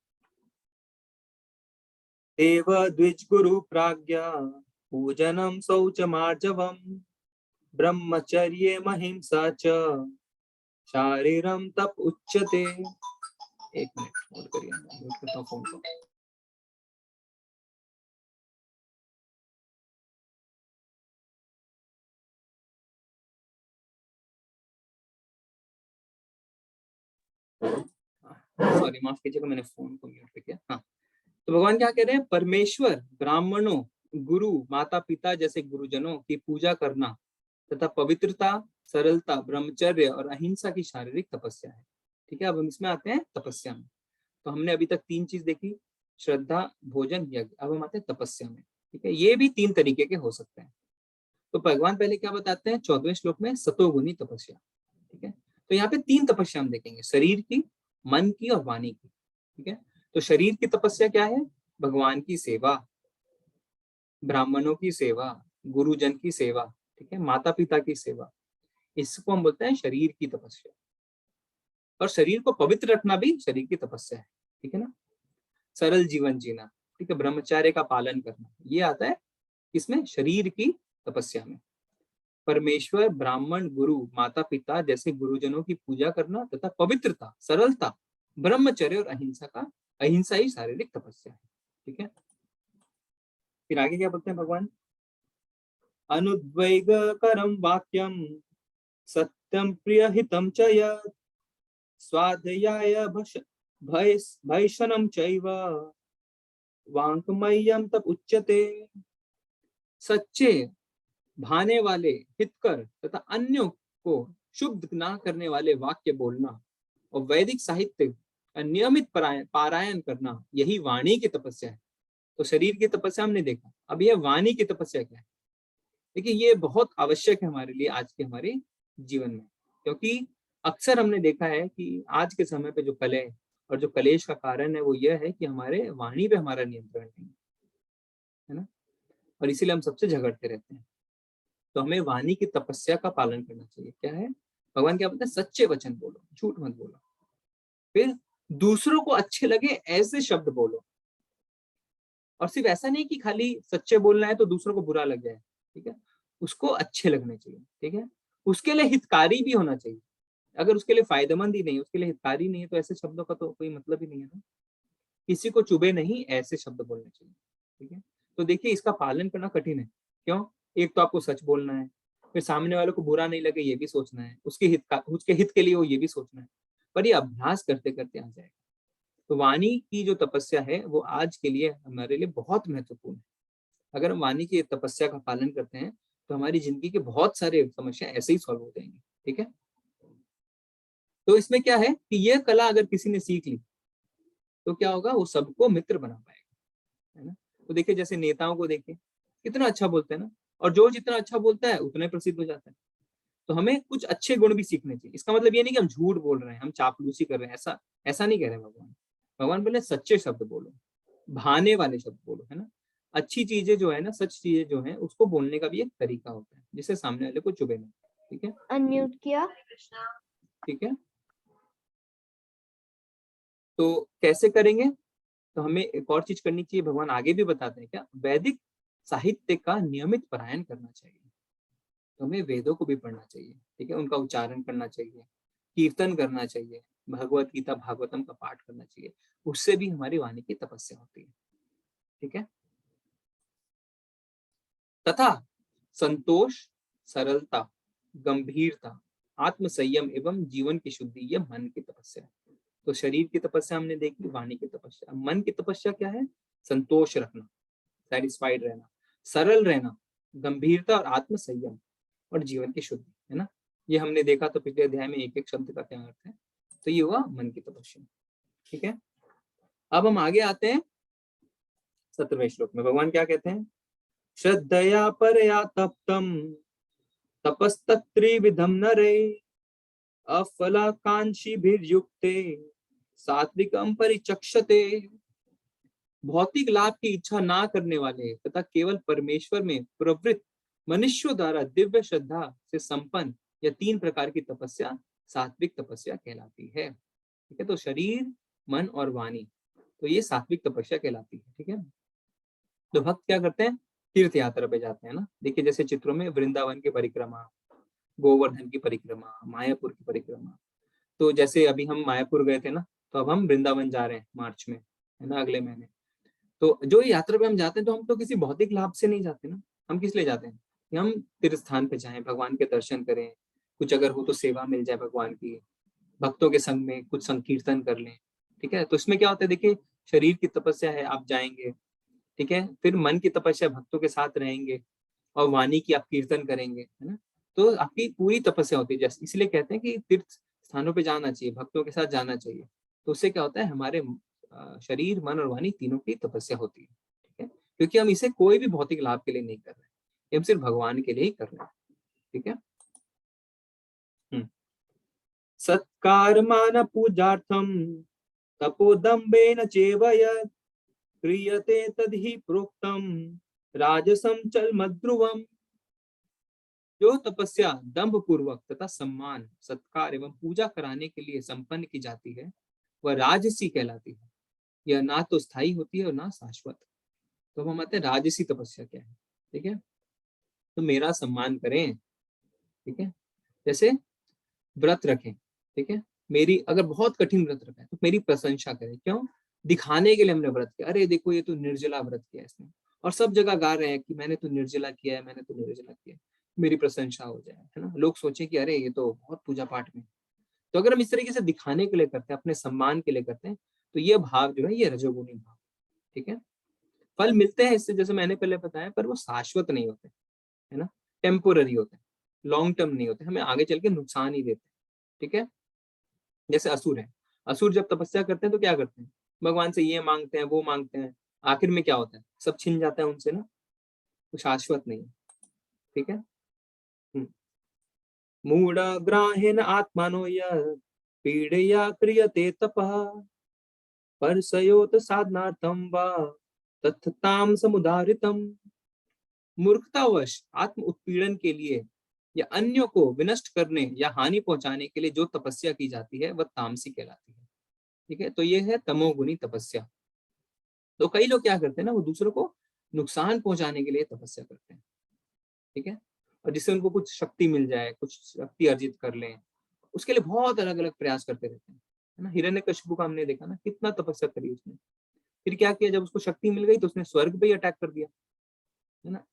देव द्विज गुरु प्राज्ञा पूजनम शौचमार्जवम ब्रह्मचर्ये महिंसा च शारीरम तप उच्यते। एक मिनट होल्ड करिए, म्यूट करता हूं फोन को। सॉरी, माफ कीजिएगा, मैंने फोन को म्यूट पे किया। हाँ, तो भगवान क्या कह रहे हैं, परमेश्वर, ब्राह्मणों, गुरु, माता पिता जैसे गुरुजनों की पूजा करना तथा पवित्रता, सरलता, ब्रह्मचर्य और अहिंसा की शारीरिक तपस्या है। ठीक है, अब हम इसमें आते हैं तपस्या में। तो हमने अभी तक 3 चीज देखी, श्रद्धा, भोजन, यज्ञ। अब हम आते हैं तपस्या में। ठीक है, ये भी 3 तरीके के हो सकते हैं। तो भगवान पहले क्या बताते हैं 14वें श्लोक में, सतोगुनी तपस्या। ठीक है, तो यहाँ पे 3 तपस्या हम देखेंगे, शरीर की, मन की और वाणी की। ठीक है, तो शरीर की तपस्या क्या है, भगवान की सेवा, ब्राह्मणों की सेवा, गुरुजन की सेवा, ठीक है, माता पिता की सेवा, इसको हम बोलते हैं शरीर की तपस्या। और शरीर को पवित्र रखना भी शरीर की तपस्या है। ठीक है ना, सरल जीवन जीना, ठीक है, ब्रह्मचर्य का पालन करना, ये आता है इसमें शरीर की तपस्या में। परमेश्वर, ब्राह्मण, गुरु, माता पिता जैसे गुरुजनों की पूजा करना तथा पवित्रता, सरलता, ब्रह्मचर्य और अहिंसा का, अहिंसा ही शारीरिक तपस्या है। ठीक है, फिर आगे क्या बोलते हैं भगवान, अनुद्वेगकरं वाक्यम सत्यम प्रियहितं च यत् स्वाध्याय भैषणं चैव वाङ्मय्यं तप उच्यते। सच्चे, भाने वाले, हितकर तथा अन्यों को शुद्ध ना करने वाले वाक्य बोलना और वैदिक साहित्य का नियमित पारायण करना, यही वाणी की तपस्या है। तो शरीर की तपस्या हमने देखा, अब यह वाणी की तपस्या क्या है। देखिए ये बहुत आवश्यक है हमारे लिए आज के हमारे जीवन में, क्योंकि अक्सर हमने देखा है कि आज के समय पे जो कलह और जो कलेश का कारण है वो यह है कि हमारे वाणी पे हमारा नियंत्रण नहीं है ना, और इसीलिए हम सबसे झगड़ते रहते हैं। तो हमें वाणी की तपस्या का पालन करना चाहिए। क्या है, भगवान क्या बोलते हैं, सच्चे वचन बोलो, झूठ मत बोलो। फिर दूसरों को अच्छे लगे ऐसे शब्द बोलो, और सिर्फ ऐसा नहीं कि खाली सच्चे बोलना है तो दूसरों को बुरा लग जाए। ठीक है, उसको अच्छे लगने चाहिए। ठीक है, उसके लिए हितकारी भी होना चाहिए। अगर उसके लिए फायदेमंद ही नहीं, उसके लिए हितकारी नहीं है, तो ऐसे शब्दों का तो कोई मतलब ही नहीं है ना। किसी को चुभे नहीं ऐसे शब्द बोलने चाहिए, ठीक है। तो देखिए इसका पालन करना कठिन है। क्यों? एक तो आपको सच बोलना है, फिर सामने वाले को बुरा नहीं लगे ये भी सोचना है, उसके हित के लिए वो ये भी सोचना है। पर ये अभ्यास करते करते आ जाएगा। तो वाणी की जो तपस्या है वो आज के लिए हमारे लिए बहुत महत्वपूर्ण है। अगर हम वाणी की तपस्या का पालन करते हैं तो हमारी जिंदगी के बहुत सारे समस्या ऐसे ही सॉल्व हो जाएंगी, ठीक है। तो इसमें क्या है कि ये कला अगर किसी ने सीख ली तो क्या होगा, वो सबको मित्र बना पाएगा, है ना। तो देखिए जैसे नेताओं को देखिए, कितना अच्छा बोलते हैं ना, और जो जितना अच्छा बोलता है उतना ही प्रसिद्ध हो जाता है। तो हमें कुछ अच्छे गुण भी सीखने चाहिए। इसका मतलब ये नहीं कि हम झूठ बोल रहे हैं, हम चापलूसी कर रहे हैं, ऐसा ऐसा नहीं कह रहे भगवान। भगवान बोले सच्चे शब्द बोलो, भाने वाले शब्द बोलो, है ना। अच्छी चीजें जो है ना, सच चीजें जो है, उसको बोलने का भी एक तरीका होता है जिससे सामने वाले को चुभे नहीं, ठीक है। अनम्यूट किया। ठीक है, तो कैसे करेंगे? तो हमें एक और चीज करनी चाहिए, भगवान आगे भी बताते हैं क्या, वैदिक साहित्य का नियमित पारायण करना चाहिए। तो हमें वेदों को भी पढ़ना चाहिए, ठीक है, उनका उच्चारण करना चाहिए, कीर्तन करना चाहिए, भगवत गीता भागवतम का पाठ करना चाहिए। उससे भी हमारी वाणी की तपस्या होती है, ठीक है। तथा संतोष, सरलता, गंभीरता, आत्म संयम एवं जीवन की शुद्धि, यह मन की तपस्या है। तो शरीर की तपस्या हमने देखी, वाणी की तपस्या। मन की तपस्या क्या है? संतोष रखना, सेटिस्फाइड रहना, सरल रहना, गंभीरता और आत्म संयम, और जीवन की शुद्धि, है ना। ये हमने देखा तो पिछले अध्याय में एक एक शब्द का क्या अर्थ है। तो ये हुआ मन की तपस्या, ठीक है। अब हम आगे आते हैं 17वें श्लोक में। भगवान क्या कहते हैं? श्रद्धया परया तप्तम तपस्तत्रिविधम नरे अफलाकांक्षिभिर्युक्ते सात्विकम परिचक्षते। भौतिक लाभ की इच्छा ना करने वाले तथा केवल परमेश्वर में प्रवृत्त मनुष्यों द्वारा दिव्य श्रद्धा से संपन्न यह 3 प्रकार की तपस्या सात्विक तपस्या कहलाती है, ठीक है। तो शरीर, मन और वाणी, तो ये सात्विक तपस्या कहलाती है, ठीक है। तो भक्त क्या करते हैं? तीर्थ यात्रा पे जाते हैं ना। देखिए जैसे चित्रों में वृंदावन की परिक्रमा, गोवर्धन की परिक्रमा, मायापुर की परिक्रमा। तो जैसे अभी हम मायापुर गए थे ना, तो अब हम वृंदावन जा रहे हैं मार्च में, है ना, अगले महीने। तो जो यात्रा पे हम जाते हैं तो हम तो किसी भौतिक लाभ से नहीं जाते ना। हम किस लिए जाते हैं कि हम तीर्थ स्थान पे जाएं, भगवान के दर्शन करें, कुछ अगर हो तो सेवा मिल जाए भगवान की, भक्तों के संग में कुछ संकीर्तन कर लें, ठीक है। तो इसमें क्या होता है, देखिए शरीर की तपस्या है, आप जाएंगे, ठीक है। फिर मन की तपस्या, भक्तों के साथ रहेंगे, और वाणी की आप कीर्तन करेंगे, है ना। तो आपकी पूरी तपस्या होती है। जैसे इसलिए कहते हैं कि तीर्थ स्थानों पे जाना चाहिए, भक्तों के साथ जाना चाहिए। तो उससे क्या होता है, हमारे शरीर, मन और वाणी तीनों की तपस्या होती है, ठीक है। क्योंकि हम इसे कोई भी भौतिक लाभ के लिए नहीं कर रहे, हम सिर्फ भगवान के लिए ही कर रहे हैं, ठीक है। सत्कार मान पूजार्थम तपोदम्बेन चैव यत् क्रियते तद्धि प्रोक्तम राजसं चलमध्रुवम्। जो तपस्या दंभ पूर्वक तथा सम्मान, सत्कार एवं पूजा कराने के लिए संपन्न की जाती है वह राजसी कहलाती है। यह ना तो स्थायी होती है और ना शाश्वत। तो हम आते हैं राजसी तपस्या क्या है, ठीक है। तो मेरा सम्मान करें, ठीक है। जैसे व्रत रखें, ठीक है। मेरी अगर बहुत कठिन व्रत रखा है तो मेरी प्रशंसा करें। क्यों? दिखाने के लिए हमने व्रत किया, अरे देखो ये तो निर्जला व्रत किया इसने, और सब जगह गा रहे हैं कि मैंने तो निर्जला किया है, मैंने तो निर्जला किया है, मेरी प्रशंसा हो जाए, है ना। लोग सोचे कि अरे ये तो बहुत पूजा पाठ में। तो अगर हम इस तरीके से दिखाने के लिए करते हैं, अपने सम्मान के लिए करते हैं, तो ये भाव जो है ये रजोगुणी भाव, ठीक है। फल मिलते हैं इससे, जैसे मैंने पहले बताया, पर वो शाश्वत नहीं होते, है ना। टेम्पोररी होते हैं, लॉन्ग टर्म नहीं होते, हमें आगे चल के नुकसान ही देते हैं, ठीक है। जैसे असुर है, असुर जब तपस्या करते हैं तो क्या करते हैं, भगवान से ये मांगते हैं वो मांगते हैं, आखिर में क्या होता है, सब छिन जाता है उनसे ना। तो शाश्वत नहीं है, ठीक है। मूढ़ ग्राहेण आत्मानो यत् पीडया क्रियते तपः परसयोत साधनार्थम वा तत्ताम समुदारितम। मूर्खतावश आत्म उत्पीड़न के लिए या अन्यों को विनष्ट करने या हानि पहुंचाने के लिए जो तपस्या की जाती है वह तामसी कहलाती है, ठीक है। तो ये है तमोगुनी तपस्या। तो कई लोग क्या करते हैं ना, वो दूसरों को नुकसान पहुंचाने के लिए तपस्या करते हैं, ठीक है। और जिससे उनको कुछ शक्ति मिल जाए, कुछ शक्ति अर्जित कर लें, उसके लिए बहुत अलग अलग प्रयास करते रहते हैं, है ना। हिरण्यकशिपु का हमने देखा ना, कितना तपस्या करी उसने, फिर क्या किया, जब उसको शक्ति मिल गई तो उसने स्वर्ग पे ही अटैक कर दिया, है ना।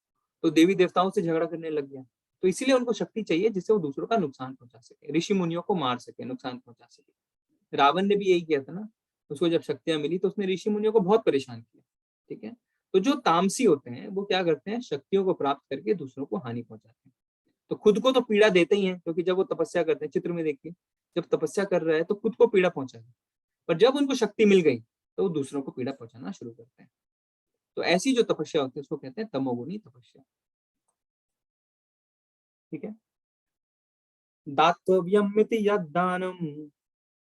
तो देवी देवताओं से झगड़ा करने लग गया। तो इसीलिए उनको शक्ति चाहिए जिससे वो दूसरों का नुकसान पहुंचा सके, ऋषि मुनियों को मार सके, नुकसान पहुंचा सके। रावण ने भी यही किया था ना, उसको जब शक्तियां मिली तो उसने ऋषि मुनियों को बहुत परेशान किया, ठीक है। तो जो तामसी होते हैं वो क्या करते हैं, शक्तियों को प्राप्त करके दूसरों को हानि पहुंचाते हैं। तो खुद को तो पीड़ा देते ही हैं, क्योंकि जब वो तपस्या करते हैं, चित्र में देखिए, जब तपस्या कर रहा है तो खुद को पीड़ा पहुंचा है, पर जब उनको शक्ति मिल गई तो वो दूसरों को पीड़ा पहुंचाना शुरू करते हैं। तो ऐसी जो तपस्या होती है उसको कहते हैं तमोगुनी तपस्या, ठीक है। दातव्यमिति यद्दानं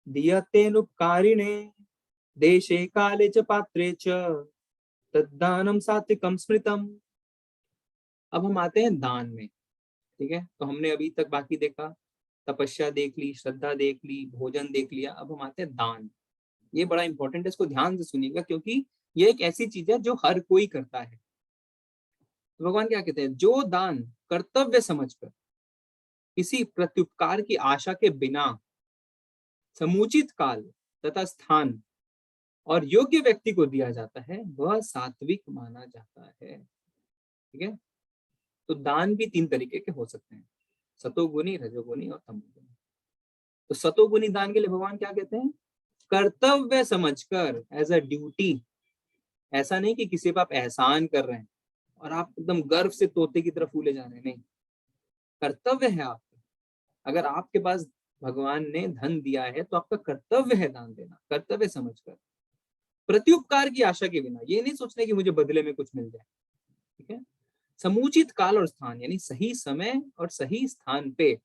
दीयतेनुपकारिणे देशे काले च पात्रे च तद्दानं सात्विकं स्मृतम्। अब हम आते हैं दान में, ठीक है। तो हमने अभी तक बाकी देखा, तपस्या देख ली, श्रद्धा देख ली, भोजन देख लिया, अब हम आते हैं दान। ये बड़ा इंपॉर्टेंट है, इसको ध्यान से सुनिएगा, क्योंकि ये एक ऐसी चीज है जो हर कोई करता है। तो भगवान क्या कहते हैं, जो दान कर्तव्य समझकर किसी प्रत्युपकार की आशा के बिना समुचित काल तथा स्थान और योग्य व्यक्ति को दिया जाता है वह सात्विक माना जाता है, ठीक है। तो दान भी तीन तरीके के हो सकते हैं, सतोगुनी, रजोगुनी और तमोगुनी। तो सतोगुनी दान के लिए भगवान क्या कहते हैं, कर्तव्य समझकर, एज अ ड्यूटी। ऐसा नहीं कि किसी पर आप एहसान कर रहे हैं और आप एकदम गर्व से तोते की तरफ फूले जा रहे हैं, नहीं। कर्तव्य है आपका, अगर आपके पास भगवान ने धन दिया है तो आपका कर्तव्य है दान देना, कर्तव्य समझकर, प्रत्युपकार की आशा के बिना। ये नहीं सोचना कि मुझे बदले में कुछ मिल जाए, ठीक है। समुचित काल और स्थान, यानी सही समय और सही स्थान पे,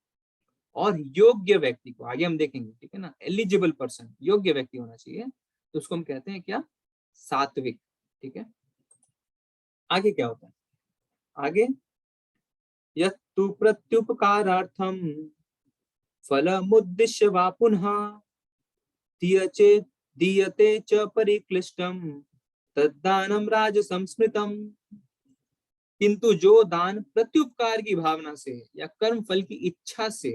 और योग्य व्यक्ति को, आगे हम देखेंगे, ठीक है ना, एलिजिबल पर्सन, योग्य व्यक्ति होना चाहिए, तो उसको हम कहते हैं क्या, सात्विक, ठीक है। आगे क्या होता है, आगे यत्तु प्रत्युपकारार्थम फलमुद्दिश्य वा पुनः दीयते दीयते च परिक्लिष्टम तद्दानम राजसंस्मृतम। किंतु जो दान प्रत्युपकार की भावना से या कर्म फल की इच्छा से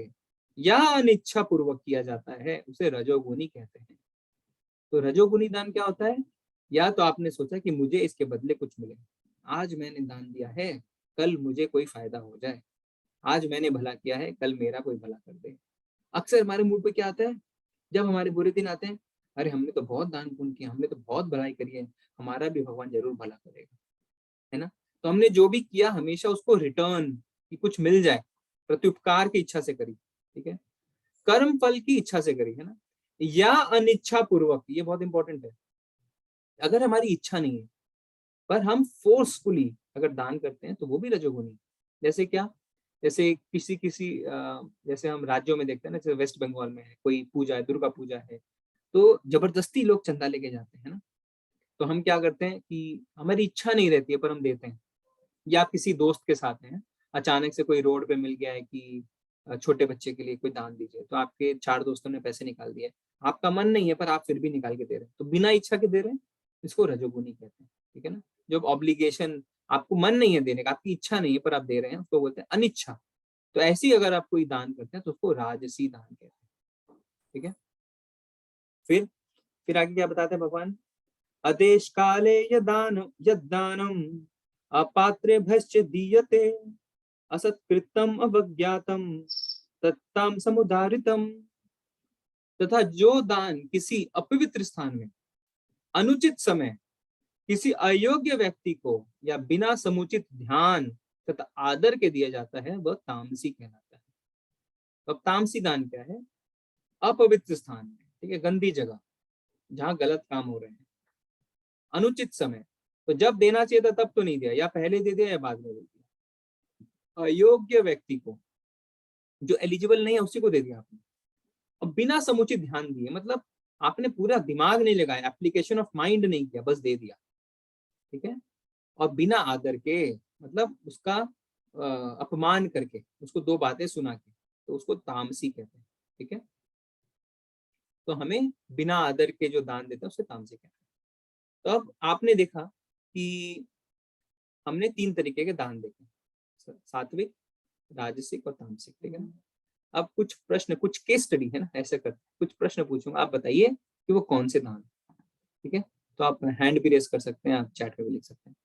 या अनिच्छा पूर्वक किया जाता है उसे रजोगुनी कहते हैं। तो रजोगुनी दान क्या होता है, या तो आपने सोचा कि मुझे इसके बदले कुछ मिले, आज मैंने दान दिया है, कल मुझे कोई फायदा हो जाए, आज मैंने भला किया है, कल मेरा कोई भला कर दे। अक्सर हमारे मुंह पे क्या आता है, जब हमारे बुरे दिन आते हैं, अरे हमने तो बहुत दान पुण्य किया, हमने तो बहुत भलाई करी है, हमारा भी भगवान जरूर भला करेगा, है ना। तो हमने जो भी किया हमेशा उसको रिटर्न, कि कुछ मिल जाए, प्रत्युपकार की इच्छा से करी, ठीक है, कर्म फल की इच्छा से करी, है ना, या अनिच्छा पूर्वक, ये बहुत इंपॉर्टेंट है। अगर हमारी इच्छा नहीं है पर हम फोर्सफुली अगर दान करते हैं तो वो भी रजोगुनी। जैसे क्या, जैसे किसी किसी जैसे हम राज्यों में देखते हैं ना, जैसे वेस्ट बंगाल में है कोई पूजा है, दुर्गा पूजा है, तो जबरदस्ती लोग चंदा लेके जाते हैं ना। तो हम क्या करते हैं कि हमारी इच्छा नहीं रहती है पर हम देते हैं। या आप किसी दोस्त के साथ हैं, अचानक से कोई रोड पे मिल गया है कि छोटे बच्चे के लिए कोई दान दीजिए, तो आपके चार दोस्तों ने पैसे निकाल दिए, आपका मन नहीं है पर आप फिर भी निकाल के दे रहे हैं, तो बिना इच्छा के दे रहे हैं, इसको रजोगुनी कहते हैं, ठीक है ना। जब ऑब्लिगेशन, आपको मन नहीं है देने का, आपकी इच्छा नहीं है पर आप दे रहे हैं, उसको बोलते हैं अनिच्छा। तो ऐसी अगर आप कोई दान करते हैं तो उसको राजसी दान कहते हैं, ठीक है। फिर फिर आगे क्या बताते हैं भगवान, अदेश काले यदानम अपात्रे भश्च दीयते असत्कृतम अवज्ञातम तत्ताम समुदारितम। तथा जो दान किसी अपवित्र स्थान में अनुचित समय किसी अयोग्य व्यक्ति को या बिना समुचित ध्यान तथा आदर के दिया जाता है वह तामसी कहलाता है। अब तामसी दान क्या है, अपवित्र स्थान में, ठीक है, गंदी जगह जहां गलत काम हो रहे हैं, अनुचित समय, तो जब देना चाहिए था तब तो नहीं दिया, या पहले दे दिया या बाद में दे दिया, अयोग्य व्यक्ति को, जो एलिजिबल नहीं है उसी को दे दिया आपने, और बिना समुचित ध्यान दिए, मतलब आपने पूरा दिमाग नहीं लगाया, एप्लीकेशन ऑफ माइंड नहीं किया, बस दे दिया, ठीक है। और बिना आदर के, मतलब उसका अपमान करके, उसको दो बातें सुना के, तो उसको तामसी कहते हैं, ठीक है। तो हमें बिना आदर के जो दान देते हैं उसे तामसी कहते हैं। तो अब आपने देखा कि हमने तीन तरीके के दान देखे, सात्विक, राजसिक और तामसिक, ठीक है ना। अब कुछ प्रश्न, कुछ केस स्टडी है ना, ऐसे करते कुछ प्रश्न पूछूंगा, आप बताइए कि वो कौन से दान, ठीक है। तो आप हैंड भी रेस कर सकते हैं, आप चैट पे भी लिख सकते हैं।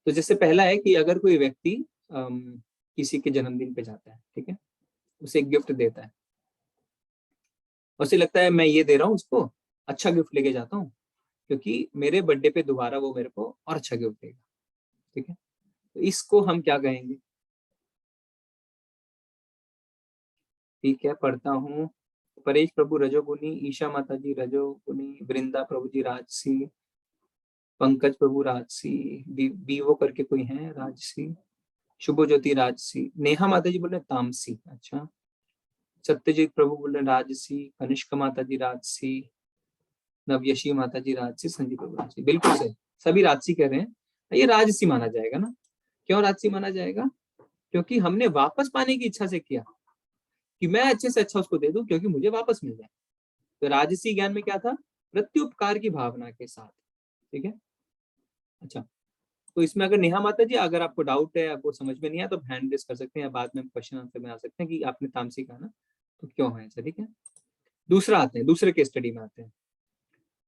तो जैसे पहला है कि अगर कोई व्यक्ति किसी के जन्मदिन पे जाता है, ठीक है, उसे एक गिफ्ट देता है, उसे लगता है मैं ये दे रहा हूँ उसको, अच्छा गिफ्ट लेके जाता हूँ, क्योंकि मेरे बर्थडे पे दोबारा वो मेरे को और अच्छा गिफ्ट देगा, ठीक है। तो इसको हम क्या कहेंगे? ठीक है, पढ़ता हूँ। परेश प्रभु रजोगुनी, ईशा माता जी रजोगुनी, वृंदा प्रभु जी राजसी, पंकज प्रभु राजसी, बीवो करके कोई है राजसी, शुभ ज्योति राजसी, नेहा माता जी बोल रहे तामसी, अच्छा। सत्यजीत प्रभु बोल रहे राजसी, कनिष्क माता जी राजसी, नवयशी माता जी राजसी, संजीव प्रभु राजसी, बिल्कुल सही, सभी राजसी कह रहे हैं। ये राजसी माना जाएगा ना। क्यों राजसी माना जाएगा? क्योंकि हमने वापस पाने की इच्छा से किया कि मैं अच्छे से अच्छा उसको दे दूं क्योंकि मुझे वापस मिल जाए। तो राजसी ज्ञान में क्या था? प्रत्युपकार की भावना के साथ, ठीक है। अच्छा, तो इसमें अगर नेहा माता जी, अगर आपको डाउट है, आपको समझ में नहीं आया, तो हैंड रेस कर सकते हैं, या बाद में क्वेश्चन आंसर में आ सकते हैं कि आपने तामसी कहा ना, तो क्यों है ऐसा, ठीक है। दूसरा आते हैं, दूसरे केस स्टडी में आते हैं।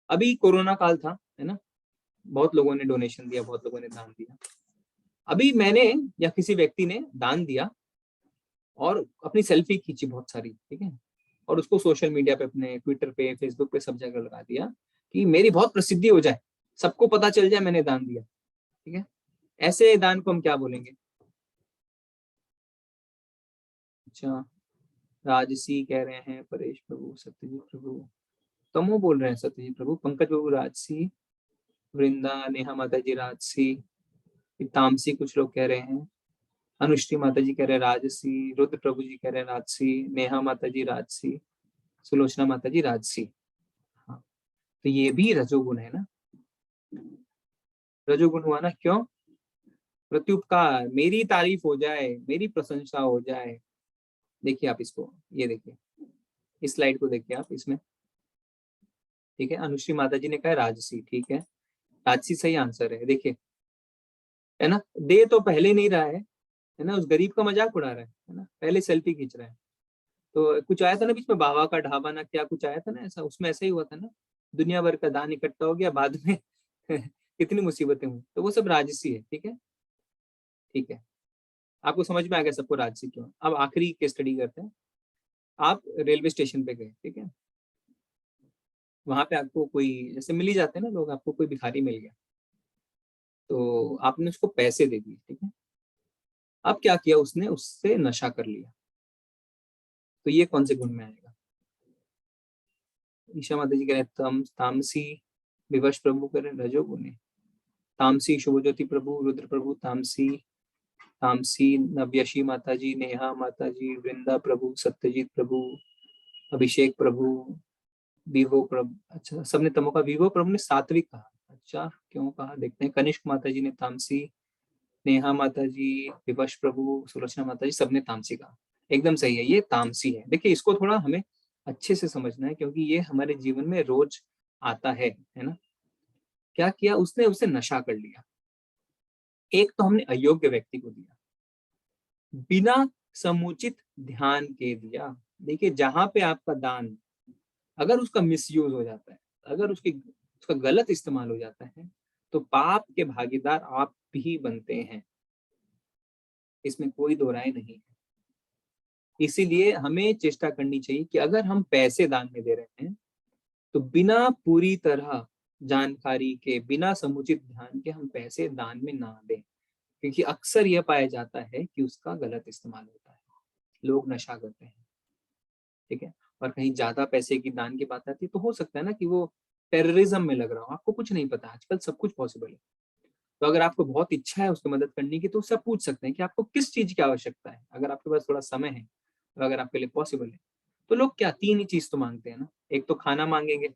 अभी कोरोना काल था, है ना, बहुत लोगों ने डोनेशन दिया, बहुत लोगों ने दान दिया। अभी मैंने या किसी व्यक्ति ने दान दिया और अपनी सेल्फी खींची बहुत सारी, ठीक है, और उसको सोशल मीडिया पे, अपने ट्विटर पे, फेसबुक पे, सब जगह लगा दिया कि मेरी बहुत प्रसिद्धि हो जाए, सबको पता चल जाए मैंने दान दिया, ठीक है। ऐसे दान को हम क्या बोलेंगे? अच्छा, राजसी कह रहे हैं परेश प्रभु, सत्यजीत प्रभु, तमो बोल रहे हैं सत्यजीत प्रभु, पंकज प्रभु राजसी, वृंदा नेहा माता जी राजसी, तामसी कुछ लोग कह रहे हैं, अनुश्री माता जी कह रहे हैं राजसी, रुद्र प्रभु जी कह रहे हैं राजसी, नेहा माता जी राजसी, सुलोचना माता जी राजसी। हाँ, तो ये भी रजोगुण है ना, रजोगुण हुआ ना। क्यों? प्रत्युपकार, मेरी तारीफ हो जाए, मेरी प्रशंसा हो जाए। देखिए आप इसको, ये देखिए, इस स्लाइड को देखिए आप इसमें, ठीक है। अनुश्री माता जी ने कहा राजसी, ठीक है, राजसी सही आंसर है, देखिए, है ना। दे तो पहले नहीं रहा है ना, उस गरीब का मजाक उड़ा रहा है ना, पहले सेल्फी खींच रहा है। तो कुछ आया था ना बीच में, बाबा का ढाबा ना क्या कुछ आया था ना ऐसा, उसमें ऐसा ही हुआ था ना, दुनिया भर का दान इकट्ठा हो गया, बाद में कितनी मुसीबतें हुई, तो वो सब राजसी है, ठीक है। ठीक है, आपको समझ में आ गया सबको राजसी क्यों। अब आखिरी केस स्टडी करते हैं। आप रेलवे स्टेशन पे गए, ठीक है, वहां पे आपको कोई, जैसे मिल ही जाते हैं ना लोग, आपको कोई भिखारी मिल गया, तो आपने उसको पैसे दे दिए, ठीक है। अब क्या किया उसने, उससे नशा कर लिया, तो ये कौन से गुण में आएगा? ईशा माता जी कह रहे हैं तामसी, विवश प्रभु कह रहे हैं रजोगुणी, तामसी शुभज्योति प्रभु, रुद्र प्रभु तामसी, तामसी नव्यशी माता जी, नेहा माता जी, वृंदा प्रभु, सत्यजीत प्रभु, अभिषेक प्रभु, विवो प्रभु, अच्छा सबने तमो का, विवो प्रभु ने सात्विक कहा, अच्छा क्यों कहा देखते हैं। कनिष्क माता जी ने तामसी, नेहा माता जी, विवश प्रभु, सुलोचना माता जी, सबने तामसी कहा। एकदम सही है, ये तामसी है। देखिए इसको थोड़ा हमें अच्छे से समझना है, क्योंकि ये हमारे जीवन में रोज आता है ना। क्या किया उसने? उसे नशा कर लिया। एक तो हमने अयोग्य व्यक्ति को दिया, बिना समुचित ध्यान के दिया। देखिए जहां पे आपका दान, अगर उसका मिसयूज हो जाता है, अगर उसका गलत इस्तेमाल हो जाता है, तो पाप के भागीदार आप भी बनते हैं, इसमें कोई दो राय नहीं है। इसीलिए हमें चेष्टा करनी चाहिए कि अगर हम पैसे दान में दे रहे हैं, तो बिना पूरी तरह जानकारी के, बिना समुचित ध्यान के हम पैसे दान में ना दें, क्योंकि अक्सर यह पाया जाता है कि उसका गलत इस्तेमाल होता है, लोग नशा करते हैं, ठीक है। और कहीं ज्यादा पैसे की दान की बात आती है, तो हो सकता है ना कि वो टेररिज्म में लग रहा हो, आपको कुछ नहीं पता, आजकल सब कुछ पॉसिबल है। तो अगर आपको बहुत इच्छा है उसकी मदद करने की, तो उससे पूछ सकते हैं कि आपको किस चीज की आवश्यकता है। अगर आपके पास थोड़ा समय है, तो अगर आपके लिए पॉसिबल है, तो लोग क्या तीन ही चीज तो मांगते हैं ना, एक तो खाना मांगेंगे,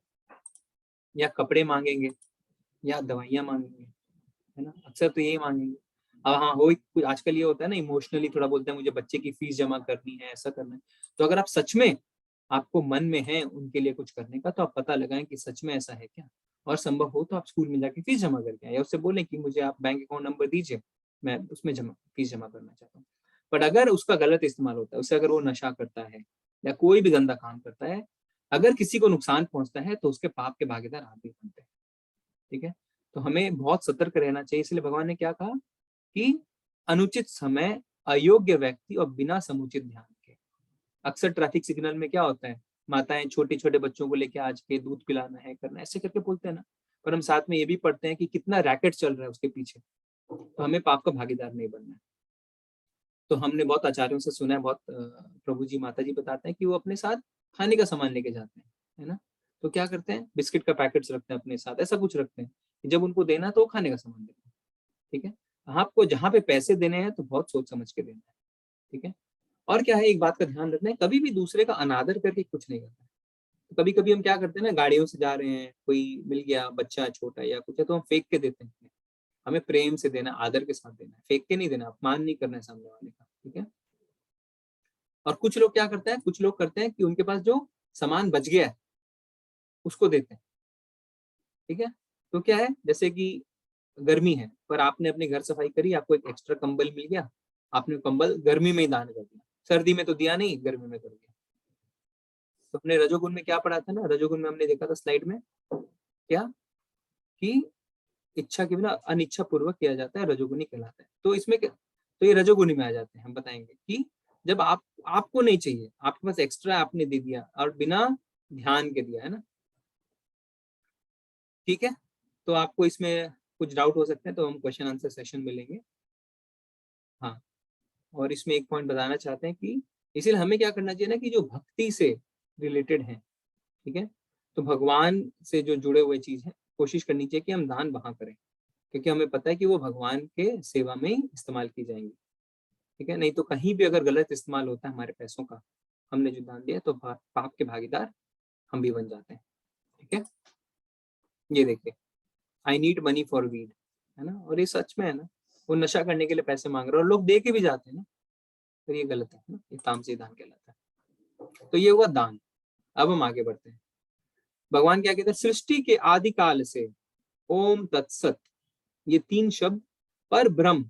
या कपड़े मांगेंगे, या दवाइयाँ मांगेंगे, है ना, अक्सर तो यही मांगेंगे। अब हाँ, हो कुछ आजकल ये होता है ना, इमोशनली थोड़ा बोलते हैं मुझे बच्चे की फीस जमा करनी है, ऐसा करना है। तो अगर आप सच में, आपको मन में है उनके लिए कुछ करने का, तो आप पता लगाएं कि सच में ऐसा है क्या, और संभव हो तो आप स्कूल में जाके फीस जमा करके आए, या उससे बोलें कि मुझे आप बैंक अकाउंट नंबर दीजिए, मैं उसमें फीस जमा करना चाहता हूँ। पर अगर उसका गलत इस्तेमाल होता है, उससे अगर वो नशा करता है या कोई भी गंदा काम करता है, अगर किसी को नुकसान पहुंचता है तो उसके पाप के भागीदार आप भी बनते हैं। ठीक है, तो हमें बहुत सतर्क रहना चाहिए। इसलिए भगवान ने क्या कहा कि अनुचित समय, अयोग्य व्यक्ति और बिना समुचित ध्यान के। अक्सर ट्रैफिक सिग्नल में क्या होता है, माताएं छोटे छोटे बच्चों को लेके आज के दूध पिलाना है, करना ऐसे करके बोलते हैं ना, पर हम साथ में ये भी पढ़ते हैं कि कितना रैकेट चल रहा है उसके पीछे। तो हमें पाप का भागीदार नहीं बनना है। तो हमने बहुत आचार्यों से सुना है, बहुत प्रभु जी माता जी बताते हैं कि वो अपने साथ खाने का सामान लेके जाते हैं, है ना। तो क्या करते हैं, बिस्किट का पैकेट्स रखते हैं अपने साथ, ऐसा कुछ रखते हैं कि जब उनको देना तो वो खाने का सामान देते हैं। ठीक है, आपको जहाँ पे पैसे देने हैं तो बहुत सोच समझ के देना है। ठीक है, और क्या है, एक बात का ध्यान रखना है, कभी भी दूसरे का अनादर करके कुछ नहीं करना है। तो कभी कभी हम क्या करते हैं ना, गाड़ियों से जा रहे हैं, कोई मिल गया बच्चा छोटा या कुछ है तो हम फेंक के देते हैं। हमें प्रेम से देना, आदर के साथ देना है, फेंक के नहीं देना, अपमान नहीं करना है सामने वाले का। ठीक है, और कुछ लोग क्या करते हैं, कुछ लोग करते हैं कि उनके पास जो सामान बच गया है उसको देते हैं। ठीक है, तो क्या है, जैसे कि गर्मी है पर आपने अपनी घर सफाई करी, आपको एक एक्स्ट्रा कंबल मिल गया, आपने कंबल गर्मी में ही दान कर दिया, सर्दी में तो दिया नहीं, गर्मी में कर दिया। तो अपने रजोगुण में क्या पढ़ा था ना, रजोगुण में हमने देखा था स्लाइड में क्या, कि इच्छा के बिना अनिच्छा पूर्वक किया जाता है, रजोगुणी कहलाता है। तो इसमें तो ये रजोगुणी में आ जाते हैं। हम बताएंगे कि जब आपको नहीं चाहिए, आपके पास एक्स्ट्रा आपने दे दिया और बिना ध्यान के दिया, है ना। ठीक है, तो आपको इसमें कुछ डाउट हो सकते हैं तो हम क्वेश्चन आंसर सेशन में लेंगे। हाँ, और इसमें एक पॉइंट बताना चाहते हैं कि इसीलिए हमें क्या करना चाहिए ना, कि जो भक्ति से रिलेटेड है, ठीक है, तो भगवान से जो जुड़े हुए चीज है, कोशिश करनी चाहिए कि हम दान वहां करें, क्योंकि हमें पता है कि वो भगवान के सेवा में ही इस्तेमाल की जाएंगी। ठीक है, नहीं तो कहीं भी अगर गलत इस्तेमाल होता है हमारे पैसों का, हमने जो दान दिया, तो पाप के भागीदार हम भी बन जाते हैं। ठीक है, ये देखिए, I need money for weed, है ना, और ये सच में है ना, वो नशा करने के लिए पैसे मांग रहे हैं और लोग दे के भी जाते हैं ना, तो ये गलत है ना, ये तामसी दान कहलाता है। तो ये हुआ दान। अब हम आगे बढ़ते हैं। भगवान क्या कहते हैं, सृष्टि के आदिकाल से ओम तत्सत, ये तीन शब्द पर ब्रह्म